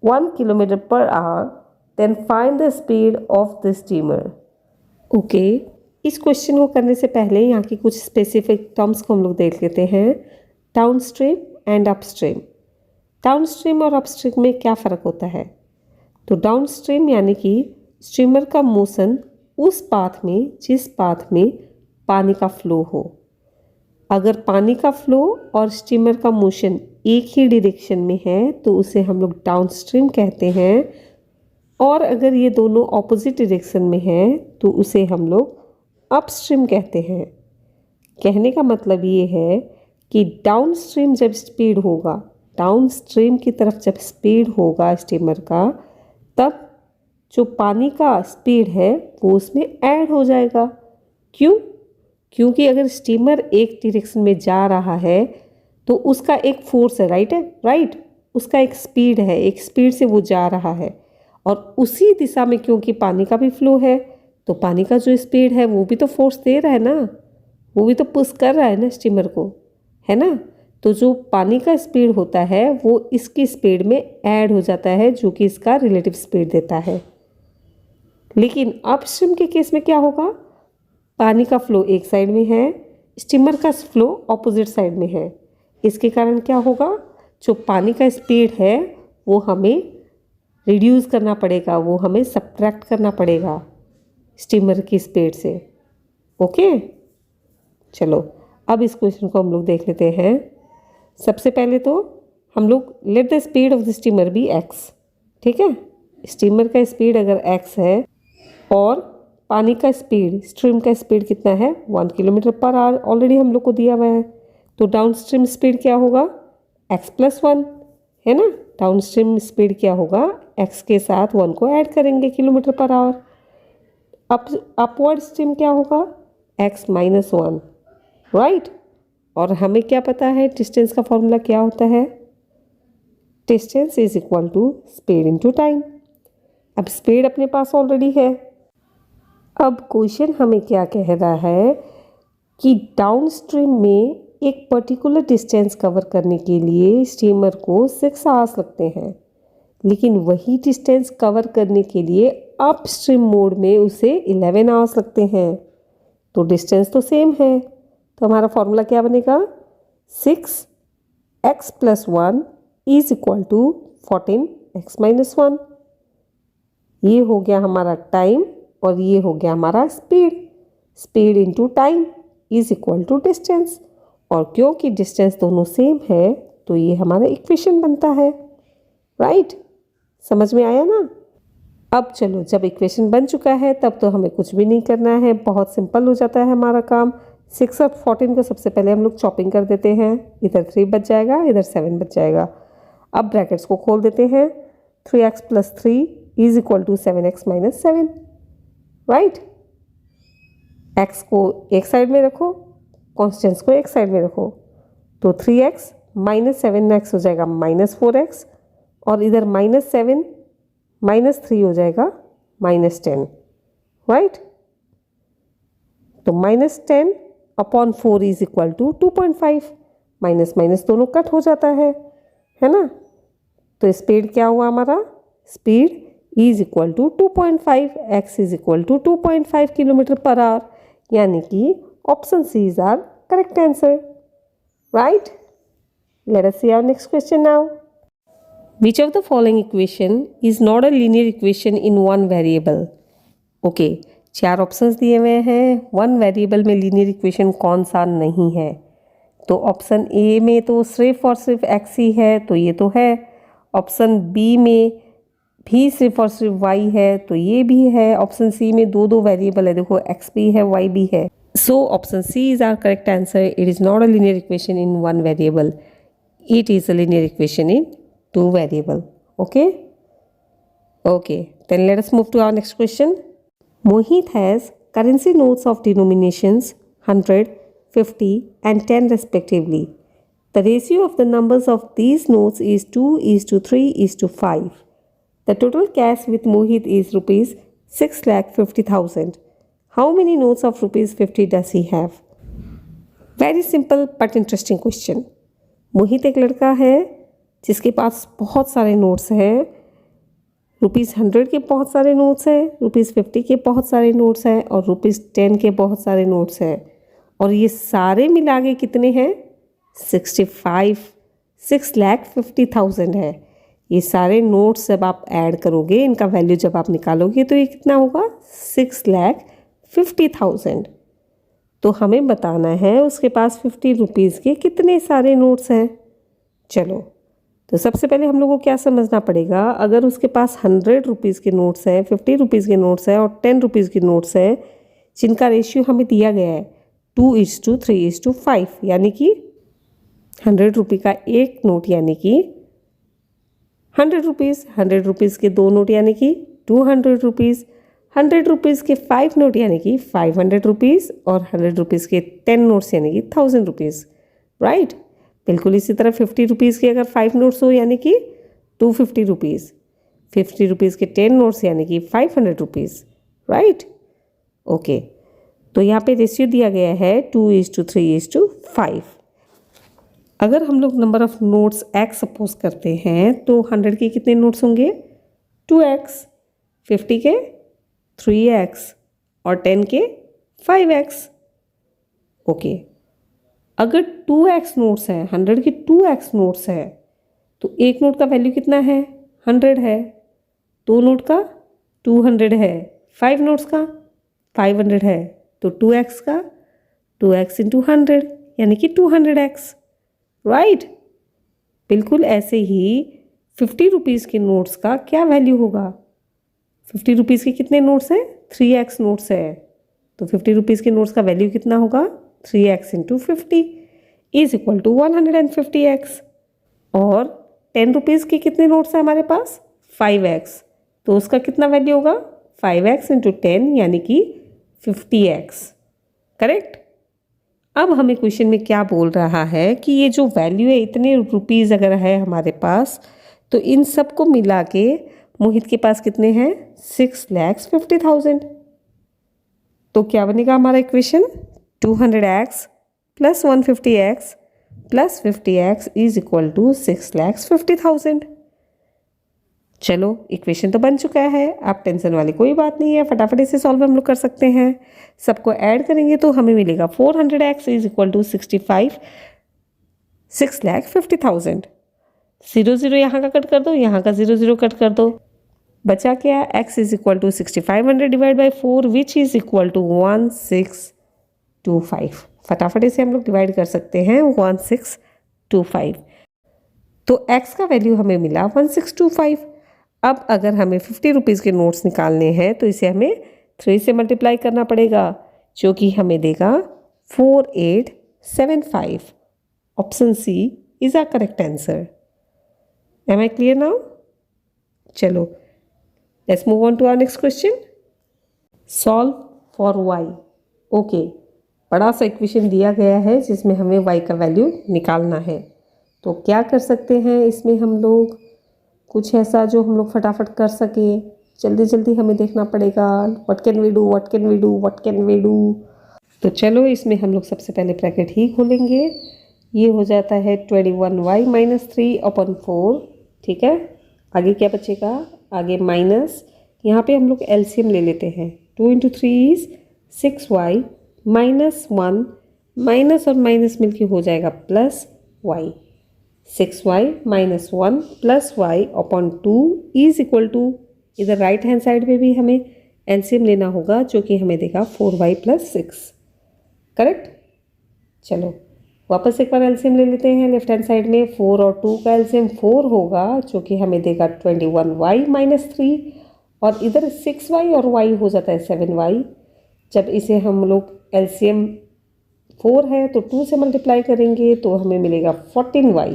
1 kilometer per hour, then find the speed of the steamer. Okay, इस question को करने से पहले यहाँ की कुछ specific terms को हम लोग देख लेते हैं. Downstream and upstream. डाउनस्ट्रीम और अपस्ट्रीम में क्या फ़र्क होता है? तो डाउनस्ट्रीम यानी कि स्ट्रीमर का मोशन उस पाथ में जिस पाथ में पानी का फ्लो हो. अगर पानी का फ्लो और स्टीमर का मोशन एक ही डायरेक्शन में है तो उसे हम लोग डाउनस्ट्रीम कहते हैं, और अगर ये दोनों ऑपोजिट डायरेक्शन में हैं तो उसे हम लोग अपस्ट्रीम कहते हैं. कहने का मतलब ये है कि डाउनस्ट्रीम जब स्पीड होगा, डाउनस्ट्रीम की तरफ जब स्पीड होगा स्टीमर का, तब जो पानी का स्पीड है वो उसमें ऐड हो जाएगा. क्यों? क्योंकि अगर स्टीमर एक डायरेक्शन में जा रहा है तो उसका एक फोर्स है, राइट, उसका एक स्पीड है, एक स्पीड से वो जा रहा है, और उसी दिशा में क्योंकि पानी का भी फ्लो है तो पानी का जो स्पीड है वो भी तो फोर्स दे रहा है ना, वो भी तो पुश कर रहा है ना स्टीमर को, है ना. तो जो पानी का स्पीड होता है वो इसकी स्पीड में ऐड हो जाता है, जो कि इसका रिलेटिव स्पीड देता है. लेकिन अपस्ट्रीम के केस में क्या होगा? पानी का फ्लो एक साइड में है, स्टीमर का फ्लो ऑपोजिट साइड में है. इसके कारण क्या होगा? जो पानी का स्पीड है वो हमें रिड्यूस करना पड़ेगा, वो हमें सब्ट्रैक्ट करना पड़ेगा स्टीमर की स्पीड से. ओके, चलो अब इस क्वेश्चन को हम लोग देख लेते हैं. सबसे पहले तो हम लोग let the speed of the steamer be x. ठीक है, स्टीमर का स्पीड अगर एक्स है और पानी का स्पीड, स्ट्रीम का स्पीड कितना है? 1 किलोमीटर पर आवर ऑलरेडी हम लोग को दिया हुआ है. तो डाउन स्ट्रीम स्पीड क्या होगा? x+1 है ना. डाउन स्ट्रीम स्पीड क्या होगा? x के साथ 1 को ऐड करेंगे kilometre per our. Upward stream क्या होगा? x-1, right. और हमें क्या पता है डिस्टेंस का फॉर्मूला क्या होता है? Distance is equal to speed into time. अब स्पीड अपने पास ऑलरेडी है. अब क्वेश्चन हमें क्या कह रहा है कि डाउनस्ट्रीम में एक पर्टिकुलर डिस्टेंस कवर करने के लिए स्टीमर को 6 आवर्स लगते हैं, लेकिन वही डिस्टेंस कवर करने के लिए अपस्ट्रीम मोड में उसे 11 आवर्स लगते हैं. तो डिस्टेंस तो सेम है, तो हमारा फॉर्मूला क्या बनेगा? 6x+1 is equal to 14x-1. ये हो गया हमारा टाइम और ये हो गया हमारा speed. Speed into time is equal to distance, और क्योंकि डिस्टेंस दोनों सेम है तो ये हमारा इक्वेशन बनता है, राइट. समझ में आया ना? अब चलो, जब इक्वेशन बन चुका है तब तो हमें कुछ भी नहीं करना है, बहुत सिंपल हो जाता है हमारा काम. 6 और 14 को सबसे पहले हम लोग चॉपिंग कर देते हैं. इधर 3 बच जाएगा, इधर 7 बच जाएगा. अब ब्रैकेट्स को खोल देते हैं. 3x+3 is equal to 7x-7, right. x को एक साइड में रखो, कॉन्स्टेंट्स को एक साइड में रखो, तो 3x - 7x हो जाएगा -4x, और इधर -7 -3 हो जाएगा -10, राइट. तो -10/4 इज इक्वल टू 2.5. माइनस दोनों कट हो जाता है ना. तो स्पीड क्या हुआ हमारा? Speed is equal to 2.5, x is equal to 2.5 kilometre per hour, यानी कि option C is our correct answer, right. Let us see our next question now. Which of the following equation is not a linear equation in one variable? Okay, 4 options दिए हुए हैं. 1 variable में linear equation कौन सा नहीं है? तो option A में तो सिर्फ और सिर्फ x ही है, तो ये तो है. ऑप्शन बी में भी सिर्फ और सिर्फ y है, तो ये भी है. ऑप्शन सी में 2 वेरिएबल है, देखो x भी है y भी है. So option C is our correct answer. It is not a linear equation in 1 variable, it is a linear equation in 2 variable. Okay, then let us move to our next question. Mohit has currency notes of denominations 100, 50 and 10 respectively. The ratio of the numbers of these notes is 2:3:5. The total cash with Mohit is rupees 6,50,000. How many notes of rupees 50 does he have? Very simple but interesting question. Mohit एक लड़का है जिसके पास बहुत सारे notes हैं। ₹100 के बहुत सारे नोट्स हैं, ₹50 के बहुत सारे नोट्स हैं और ₹10 के बहुत सारे नोट्स हैं। और ये सारे मिला के कितने हैं? 6,50,000 है। ये सारे नोट्स जब आप ऐड करोगे, इनका वैल्यू जब आप निकालोगे तो ये कितना होगा? 6,50,000। तो हमें बताना है उसके पास ₹50 के कितने सारे नोट्स हैं। चलो, तो सबसे पहले हम लोग को क्या समझना पड़ेगा, अगर उसके पास ₹100 के नोट्स हैं, ₹50 के नोट्स हैं और ₹10 के नोट्स हैं, जिनका रेशियो हमें दिया गया है 2:3:5, यानी कि ₹100 का एक नोट यानी कि ₹100, ₹100 के 2 नोट यानी कि ₹200, ₹100 के 5 नोट यानी कि ₹500 और ₹100 के 10 नोट्स यानी कि ₹1000, राइट। बिल्कुल इसी तरह ₹50 के अगर 5 नोट्स हो यानी कि ₹250, ₹50 के 10 नोट्स यानी कि ₹500, राइट। ओके, तो यहाँ पे रेशियो दिया गया है 2:3:5। अगर हम लोग number of notes x suppose करते हैं तो 100 के कितने नोट्स होंगे? 2x, 50 के 3x और 10 के 5x। ओके, अगर 2x नोट्स हैं, 100 के 2x नोट्स है तो एक नोट का वैल्यू कितना है? 100 है। 2 नोट का 200 है। 5 नोट्स का 500 है। तो 2x का 2x × 100 यानी कि 200x, राइट। बिल्कुल ऐसे ही ₹50 के नोट्स का क्या वैल्यू होगा? ₹50 के कितने नोट्स हैं? 3x नोट्स है। तो ₹50 के नोट्स का वैल्यू कितना होगा? 3x × 50 is equal to 150x। और ₹10 के कितने नोट्स हैं हमारे पास? 5x, तो उसका कितना वैल्यू होगा? 5x × 10 यानी कि 50x, करेक्ट। अब हमें क्वेश्चन में क्या बोल रहा है कि ये जो वैल्यू है, इतने रुपीज़ अगर है हमारे पास, तो इन सब को मिला के मोहित के पास कितने हैं? 6,50,000। तो क्या बनेगा हमारा equation? 200x + 150x + 50x is equal to 6,50,000। चलो, इक्वेशन तो बन चुका है। आप टेंशन वाली कोई बात नहीं है, फटाफट इसे सॉल्व हम लोग कर सकते हैं। सबको ऐड करेंगे तो हमें मिलेगा 400x इज इक्वल टू 6,50,000। 0 0 यहाँ का कट कर दो, यहाँ का 0 0 कट कर दो, बचा क्या? x is equal to 6,500 divide by 4 which is equal to 1625। फटाफट इसे हम लोग डिवाइड कर सकते हैं 1625। तो x का वैल्यू हमें मिला 1625। अब अगर हमें ₹50 के नोट्स निकालने हैं तो इसे हमें 3 से मल्टीप्लाई करना पड़ेगा, जो कि हमें देगा 4875। Option C is our correct answer. Am I clear now? चलो, let's move on to our next question. Solve for y। Okay, बड़ा सा इक्वेशन दिया गया है जिसमें हमें y का वैल्यू निकालना है। तो क्या कर सकते हैं इसमें हम लोग? कुछ ऐसा जो हम लोग फटाफट कर सके। जल्दी जल्दी हमें देखना पड़ेगा। What can we do, what can we do, what can we do. तो चलो, इसमें हम लोग सबसे पहले ब्रैकेट ही खोलेंगे। ये हो जाता है 21y - 3/4, ठीक है। आगे क्या बचेगा? आगे माइनस, यहाँ पे हम लोग एलसीएम ले लेते हैं। 2 × 3 इज 6y -1, माइनस और माइनस मिलके हो जाएगा +y। 6y - 1 + y/2 is equal to, इधर राइट हैंड साइड पे भी हमें एलसीएम लेना होगा, जो कि हमें देगा 4y + 6, करेक्ट। चलो, वापस एक बार एलसीएम ले लेते हैं। लेफ्ट हैंड साइड में 4 और 2 का एलसीएम 4 होगा, जो कि हमें देगा 21y - 3, और इधर 6y और y हो जाता है 7y। जब इसे हम लोग एलसीएम 4 है तो 2 से मल्टीप्लाई करेंगे तो हमें मिलेगा 14y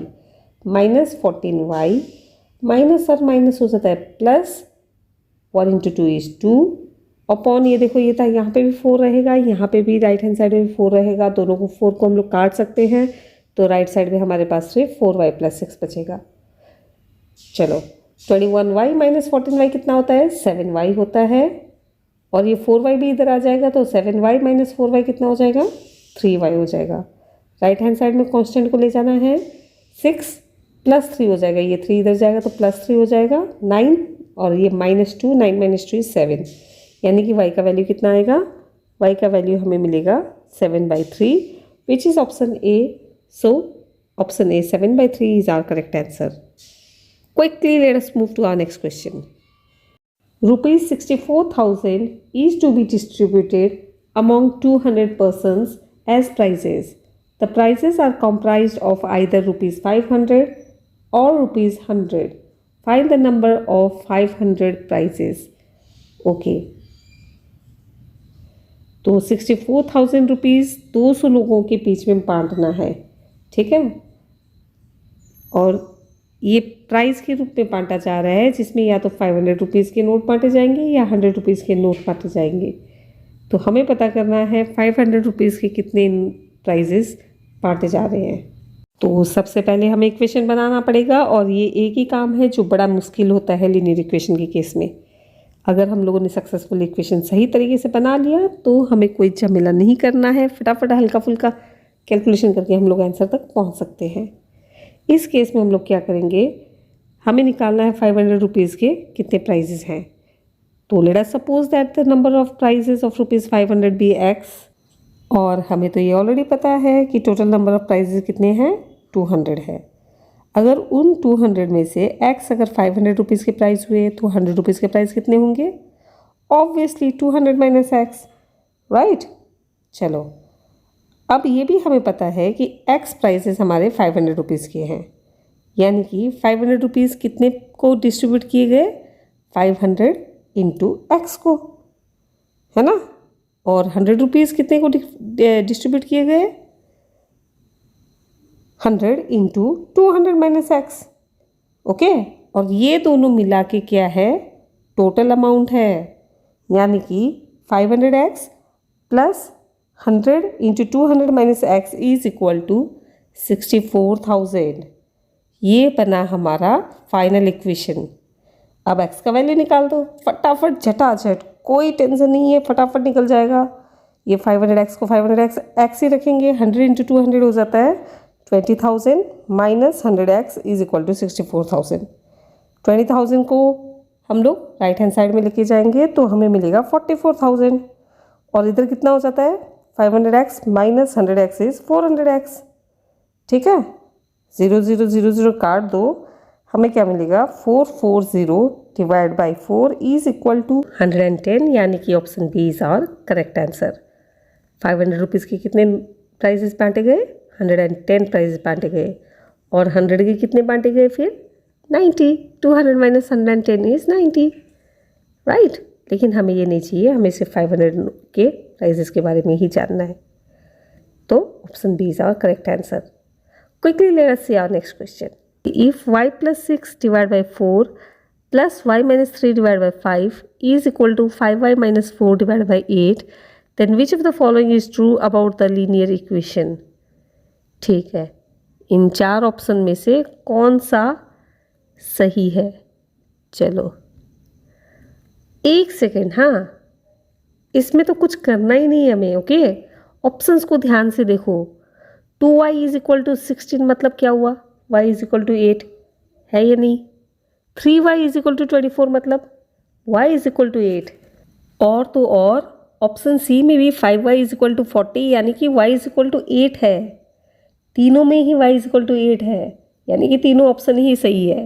- 14y, माइनस और माइनस हो जाता है प्लस, 1 × 2 इज 2 अपॉन, ये देखो ये था, यहाँ पे भी 4 रहेगा, यहाँ पे भी राइट हैंड साइड में भी 4 रहेगा। दोनों को 4 को हम लोग काट सकते हैं, तो राइट साइड में हमारे पास सिर्फ 4y + 6 बचेगा। चलो, 21y - 14y कितना होता है? 7y होता है, और ये 4y भी इधर आ जाएगा तो 7y - 4y कितना हो जाएगा? 3y हो जाएगा। राइट हैंड साइड में कांस्टेंट को ले जाना है, 6 + 3 हो जाएगा, ये 3 इधर जाएगा तो +3 हो जाएगा 9, और ये -2, 9 - 2 इज 7, यानी कि y का वैल्यू कितना आएगा, y का वैल्यू हमें मिलेगा 7/3 which is option A. So option A 7/3 is our correct answer. Quickly let us move to our next question. Rupees 64,000 is to be distributed among 200 persons as prizes. The prizes are comprised of either rupees 500 or rupees 100. Find the number of 500 prizes. Okay. तो 64,000 rupees 200 लोगों के बीच में बांटना है, ठीक है, और ये प्राइज़ के रूप में बांटा जा रहा है, जिसमें या तो 500 रुपीज़ के नोट बांटे जाएंगे या 100 रुपीज़ के नोट बांटे जाएंगे। तो हमें पता करना है 500 रुपीज़ के कितने प्राइजेस बांटे जा रहे हैं। तो सबसे पहले हमें इक्वेशन बनाना पड़ेगा, और ये एक ही काम है जो बड़ा मुश्किल होता है लीनियर इक्वेशन के केस में। अगर हम लोगों ने सक्सेसफुल इक्वेशन सही तरीके से बना लिया तो हमें कोई झमेला नहीं करना है, फटाफट हल्का फुल्का कैलकुलेशन करके हम लोग आंसर तक पहुँच सकते हैं। इस केस में हम लोग क्या करेंगे, हमें निकालना है 500 रुपीज़ के कितने प्राइजेस हैं। तो let us suppose that the number of prizes of rupees 500 be x, और हमें तो ये ऑलरेडी पता है कि टोटल नंबर ऑफ प्राइजेस कितने हैं, 200 है। अगर उन 200 में से x अगर 500 रुपीज़ के प्राइस हुए तो 100 रुपीज़ के प्राइस कितने होंगे, ऑब्वियसली 200 - x, राइट। चलो अब ये भी हमें पता है कि x प्राइसेस हमारे 500 रुपीज़ के हैं, यानी कि 500 रुपीज़ कितने को डिस्ट्रीब्यूट किए गए, 500 × x को, है ना, और 100 रुपीज़ कितने को डिस्ट्रीब्यूट किए गए, 100 × 200 - x, ओके। और ये दोनों मिला के क्या है, टोटल अमाउंट है, यानी कि 500x + 100 × 200 - x is equal to 64,000। ये बना हमारा फाइनल इक्वेशन। अब x का वैल्यू निकाल दो फटाफट, झटाझट, कोई टेंशन नहीं है, फटाफट निकल जाएगा। ये 500x को 500x ही रखेंगे, 100 × 200 हो जाता है 20,000 - 100x इज इक्वल टू 64,000। 20,000 को हम लोग राइट हैंड साइड में लेके जाएंगे तो हमें मिलेगा 44,000, और इधर कितना हो जाता है, 500x - 100x इज 400x, ठीक है। 0 0 0 0 काट दो, हमें क्या मिलेगा, 440 divide by 4 is equal to 110, यानी कि option B is our correct answer. 500 rupees के कितने प्राइजेस बांटे गए, 110 प्राइजेस बांटे गए, और 100 के कितने बांटे गए फिर, 90। 200 - 110 इज 90, राइट। लेकिन हमें ये नहीं चाहिए, हमें सिर्फ 500 के प्राइजेस के बारे में ही जानना है। तो option B is our correct answer. Quickly let us see our next question. If y + 6 divide by 4 + y - 3 divide by 5 is equal to 5y - 4 divide by 8, then which of the following is true about the linear equation. ठीक है, इन 4 option में से कौन सा सही है। चलो एक सेकेंड, हाँ, इसमें तो कुछ करना ही नहीं है हमें, ओके। ऑप्शंस को ध्यान से देखो। 2y इज इक्वल टू 16 मतलब क्या हुआ, y इज इक्वल टू 8 है या नहीं। 3y इज इक्वल टू 24 मतलब y इज इक्वल टू 8, और तो और ऑप्शन सी में भी 5y इज इक्वल टू 40, यानी कि y इज इक्वल टू 8 है। तीनों में ही y इज इक्वल टू 8 है, यानी कि तीनों ऑप्शन ही सही है।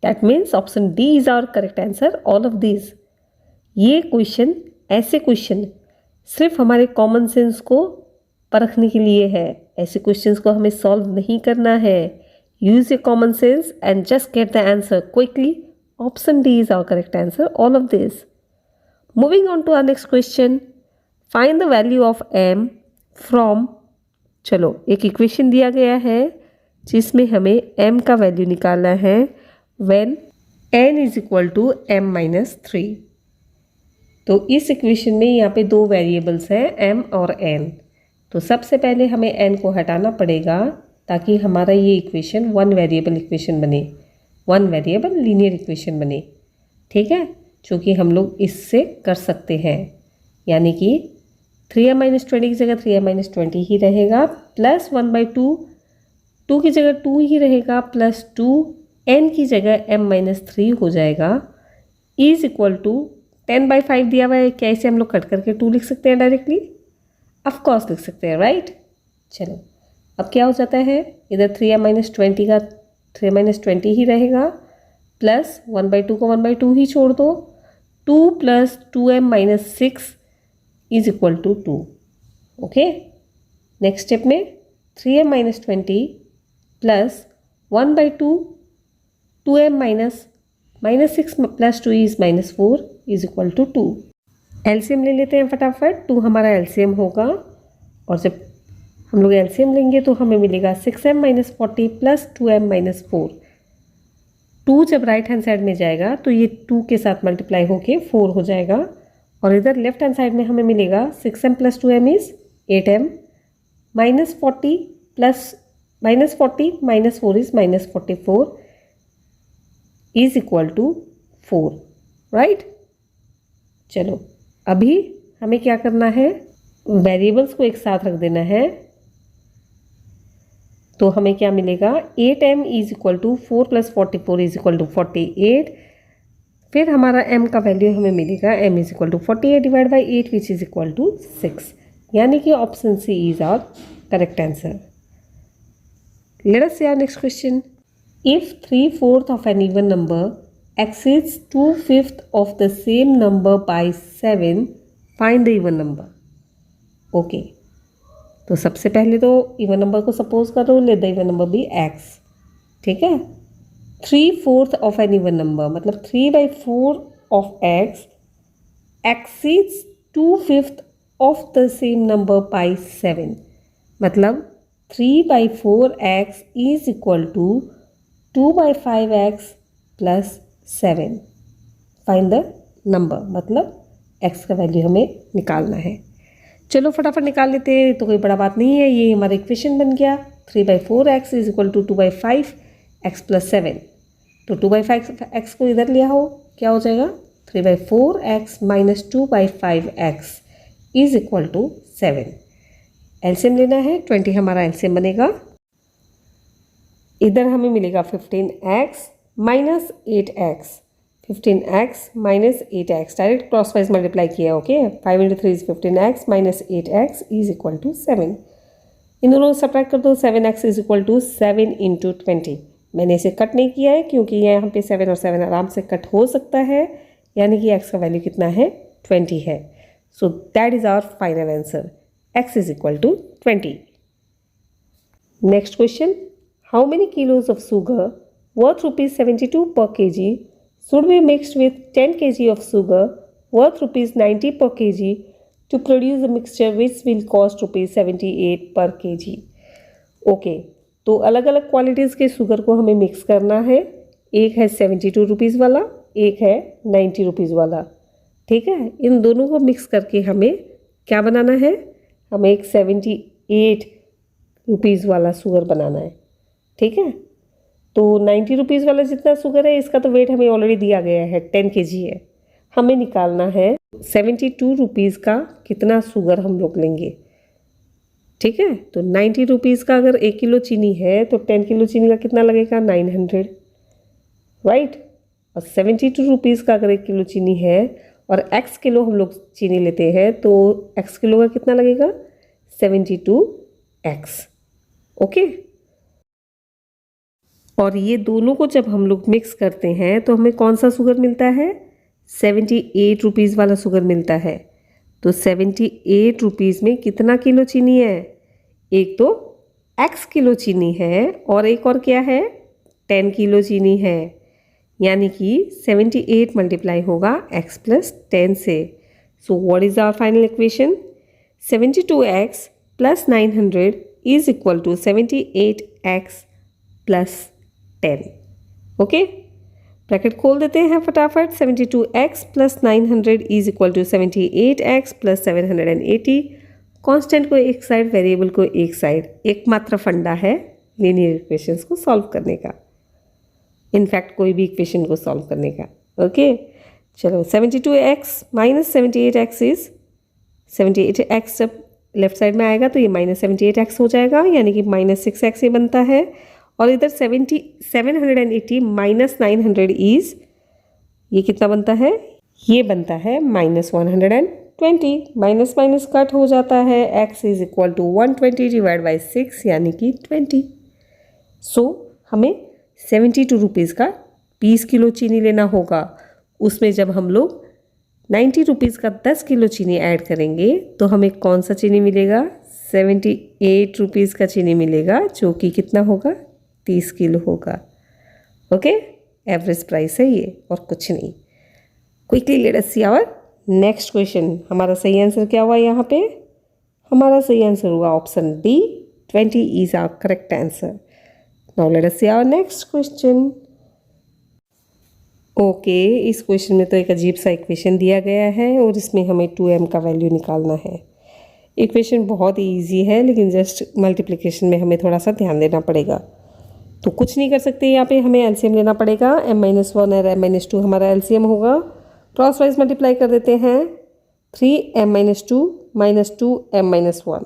That means option D is our correct answer, all of this. ये क्वेश्चन, ऐसे क्वेश्चन सिर्फ हमारे कॉमन सेंस को परखने के लिए है। ऐसे क्वेश्चंस को हमें सॉल्व नहीं करना है। Use your common sense and just get the answer quickly. Option D is our correct answer, all of this. Moving on to our next question, find the value of m from. चलो एक equation दिया गया है जिसमें हमें m का value निकालना है when n is equal to m - 3। तो इस इक्वेशन में यहाँ पे 2 वेरिएबल्स हैं m और n। तो सबसे पहले हमें n को हटाना पड़ेगा ताकि हमारा ये इक्वेशन 1 वेरिएबल इक्वेशन बने, 1 वेरिएबल लीनियर इक्वेशन बने, ठीक है, जो कि हम लोग इससे कर सकते हैं। यानी कि 3m माइनस 20 की जगह 3m माइनस 20 ही रहेगा, प्लस 1/2, 2 की जगह 2 ही रहेगा, प्लस 2, n की जगह m माइनस 3 हो जाएगा, इज इक्वल टू 10/5 दिया हुआ है। क्या इसे हम लोग कट करके 2 लिख सकते हैं डायरेक्टली? ऑफकोर्स लिख सकते हैं, राइट। चलो अब क्या हो जाता है, इधर 3m माइनस 20 का 3m माइनस 20 ही रहेगा, प्लस 1/2 को 1/2 ही छोड़ दो, 2 plus 2m minus 6 is equal to 2। Okay, next step में 3m minus 20 plus 1/2 2m minus 6 plus 2 is minus 4 is equal to 2। LCM ले लेते हैं फटाफट। 2 हमारा एलसीएम होगा, और जब हम लोग एलसीएम लेंगे तो हमें मिलेगा 6m minus 40 plus 2m minus 4। 2 जब राइट हैंड साइड में जाएगा तो ये 2 के साथ मल्टीप्लाई होके 4 हो जाएगा, और इधर लेफ्ट हैंड साइड में हमें मिलेगा 6m plus 2m is 8m, minus 40 minus 4 is minus 44 is equal to 4, right. चलो अभी हमें क्या करना है, वेरिएबल्स को एक साथ रख देना है, तो हमें क्या मिलेगा, 8m is equal to 4 plus 44 is equal to 48। फिर हमारा m का वैल्यू हमें मिलेगा, m is equal to 48 divide by 8 which is equal to 6, यानी कि option C is our correct answer. Let us see our next question. If 3/4 of an even number exceeds 2/5 of the same number by 7, find the even number. Okay, तो सबसे पहले तो even number को suppose करो, let the even number be x, ठीक है। 3/4 of N even number मतलब 3/4 of x exceeds 2/5 of the same number by 7, मतलब 3/4x is equal to 2/5x plus 7। Find the number, मतलब x का value हमें निकालना है। चलो फटाफट निकाल लेते हैं, तो कोई बड़ा बात नहीं है, ये हमारा इक्वेशन बन गया। 3/4x is equal to 2/5x plus 7। तो 2/5x को इधर लिया हो, क्या हो जाएगा, 3/4x minus 2/5x is equal to 7। LCM लेना है, 20 हमारा एलसीएम बनेगा। इधर हमें मिलेगा 15x minus 8x, 15x minus 8x, direct cross wise multiply किया, okay. 5 × 3 is 15x minus 8x is equal to 7। इन दोनों को सब्ट्रैक्ट कर दो, 7x इज इक्वल टू 7 × 20। मैंने इसे कट नहीं किया है क्योंकि यहाँ पे 7 और 7 आराम से कट हो सकता है, यानी कि x का वैल्यू कितना है, 20 है। So that is our final answer, x is equal to 20। Next question, how many kilos of sugar worth rupees 72 per kg should be mixed with 10 kg of sugar worth rupees 90 per kg to produce a mixture which will cost rupees 78 per kg? Okay, तो अलग अलग qualities के sugar को हमें mix करना है। एक है 72 रुपीज़ वाला, एक है 90 रुपीज़ वाला, ठीक है। इन दोनों को मिक्स करके हमें क्या बनाना है, हमें एक 78 रुपीज़ वाला शुगर बनाना है, ठीक है। तो 90 रुपीज़ वाला जितना शुगर है इसका तो वेट हमें ऑलरेडी दिया गया है, 10 kg है। हमें निकालना है 72 रुपीज़ का कितना शुगर हम लोग लेंगे, ठीक है। तो 90 रुपीज़ का अगर 1 किलो चीनी है तो 10 किलो चीनी का कितना लगेगा, 900, राइट। और 72 रुपीज़ का अगर 1 किलो चीनी है और x किलो हम लोग चीनी लेते हैं तो x किलो का कितना लगेगा, 72x, ओके। और ये दोनों को जब हम लोग मिक्स करते हैं तो हमें कौन सा शुगर मिलता है, 78 रुपीज़ वाला शुगर मिलता है। तो 78 रुपीज़ में कितना किलो चीनी है, एक तो x किलो चीनी है और एक और क्या है, 10 किलो चीनी है, यानी कि 78 मल्टीप्लाई होगा x प्लस 10 से। So what is our final equation, 72x plus 900 is equal to 78x plus 10, okay. Bracket खोल देते हैं फटाफट, 72x plus 900 is equal to 78x plus 780। Constant को एक साइड, वेरिएबल को एक साइड, एकमात्र फंडा है लीनियर इक्वेशंस को सॉल्व करने का, इनफैक्ट कोई भी इक्वेशन को सॉल्व करने का, ओके। चलो 72x minus 78x is 78x जब लेफ्ट साइड में आएगा तो ये -78x हो जाएगा, यानी कि -6x ये बनता है। और इधर 780 माइनस 900 इज, ये कितना बनता है? ये बनता है -120। माइनस माइनस कट हो जाता है, x is equal to 120 divide by 6 यानी कि 20। सो हमें 72 रुपीज़ का 20 किलो चीनी लेना होगा। उसमें जब हम लोग 90 रुपीज़ का 10 किलो चीनी ऐड करेंगे तो हमें कौन सा चीनी मिलेगा? 78 रुपीज़ का चीनी मिलेगा, जो कि कितना होगा? 30 किलो होगा। ओके, एवरेज प्राइस है ये और कुछ नहीं। Quickly let us see our next question. हमारा सही आंसर क्या हुआ यहाँ पे? हमारा सही आंसर हुआ option D, 20 is our correct answer. Now let us see our next question. Okay, इस क्वेश्चन में तो एक अजीब सा इक्वेशन दिया गया है और इसमें हमें 2m का वैल्यू निकालना है। इक्वेशन बहुत ही ईजी है, लेकिन जस्ट मल्टीप्लिकेशन में हमें थोड़ा सा ध्यान देना पड़ेगा। तो कुछ नहीं कर सकते, यहाँ पे हमें एलसीएम लेना पड़ेगा। m-1 और m-2 हमारा एलसीएम होगा। क्रॉस वाइज मल्टीप्लाई कर देते हैं। 3m-2 - 2m-1,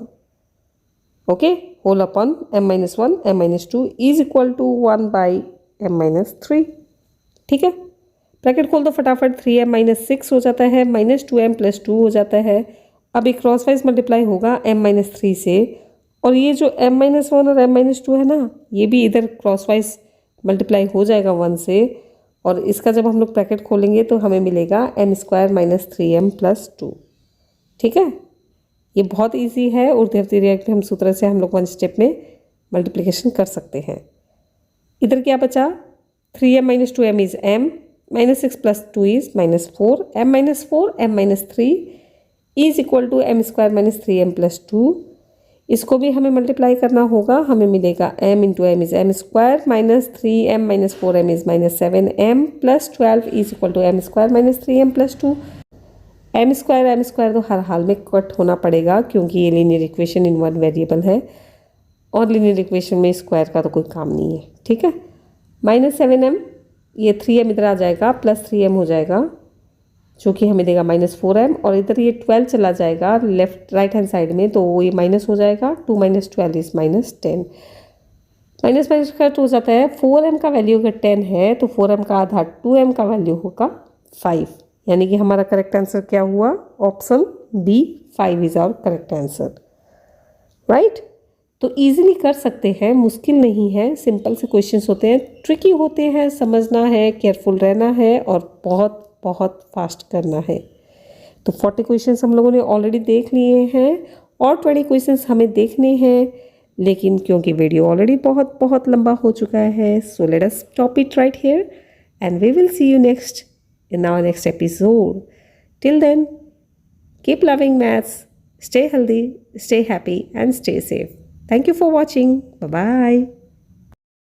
okay, whole upon m-1 m-2 is equal to 1 by m-3। ठीक है, ब्रैकेट खोल दो फटाफट। 3m - 6 हो जाता है, -2m + 2 हो जाता है। अब एक क्रॉस वाइज मल्टीप्लाई होगा m-3 से, और ये जो m-1 और m-2 है ना, ये भी इधर क्रॉस वाइज मल्टीप्लाई हो जाएगा 1 से, और इसका जब हम लोग ब्रैकेट खोलेंगे तो हमें मिलेगा m² - 3m + 2। ठीक है, ये बहुत इजी है और उर्ध्व हम सूत्र से हम लोग 1 स्टेप में मल्टीप्लिकेशन कर सकते हैं। इधर क्या बचा? 3m - 2m is m, -6 + 2 is -4, m-4 m-3 is equal to m² - 3m + 2। इसको भी हमें मल्टीप्लाई करना होगा। हमें मिलेगा m × m is m² - 3m - 4m is -7m + 12 is equal to m² - 3m + 2। m² तो हर हाल में कट होना पड़ेगा, क्योंकि ये linear equation in one variable है और लीनियर इक्वेशन में स्क्वायर का तो कोई काम नहीं है। ठीक है, -7m, ये 3m इधर आ जाएगा, +3m हो जाएगा, जो कि हमें देगा -4m, और इधर ये 12 चला जाएगा लेफ्ट राइट हैंड साइड में, तो ये माइनस हो जाएगा। 2 - 12 इज -10। माइनस माइनस कट हो जाता है। 4m का वैल्यू अगर 10 है तो 4m का आधा 2m का वैल्यू होगा 5, यानी कि हमारा करेक्ट आंसर क्या हुआ? Option B, 5 is our correct answer. Right, तो इजीली कर सकते हैं, मुश्किल नहीं है। सिंपल से क्वेश्चंस होते हैं, ट्रिकी होते हैं, समझना है, केयरफुल रहना है और बहुत बहुत फास्ट करना है। तो 40 क्वेश्चंस हम लोगों ने ऑलरेडी देख लिए हैं और 20 क्वेश्चंस हमें देखने हैं, लेकिन क्योंकि वीडियो ऑलरेडी बहुत बहुत लंबा हो चुका है, so let us stop it right here and we will see you next in our next episode. Till then, keep loving maths, stay healthy, stay happy, and stay safe. Thank you for watching. Bye-bye.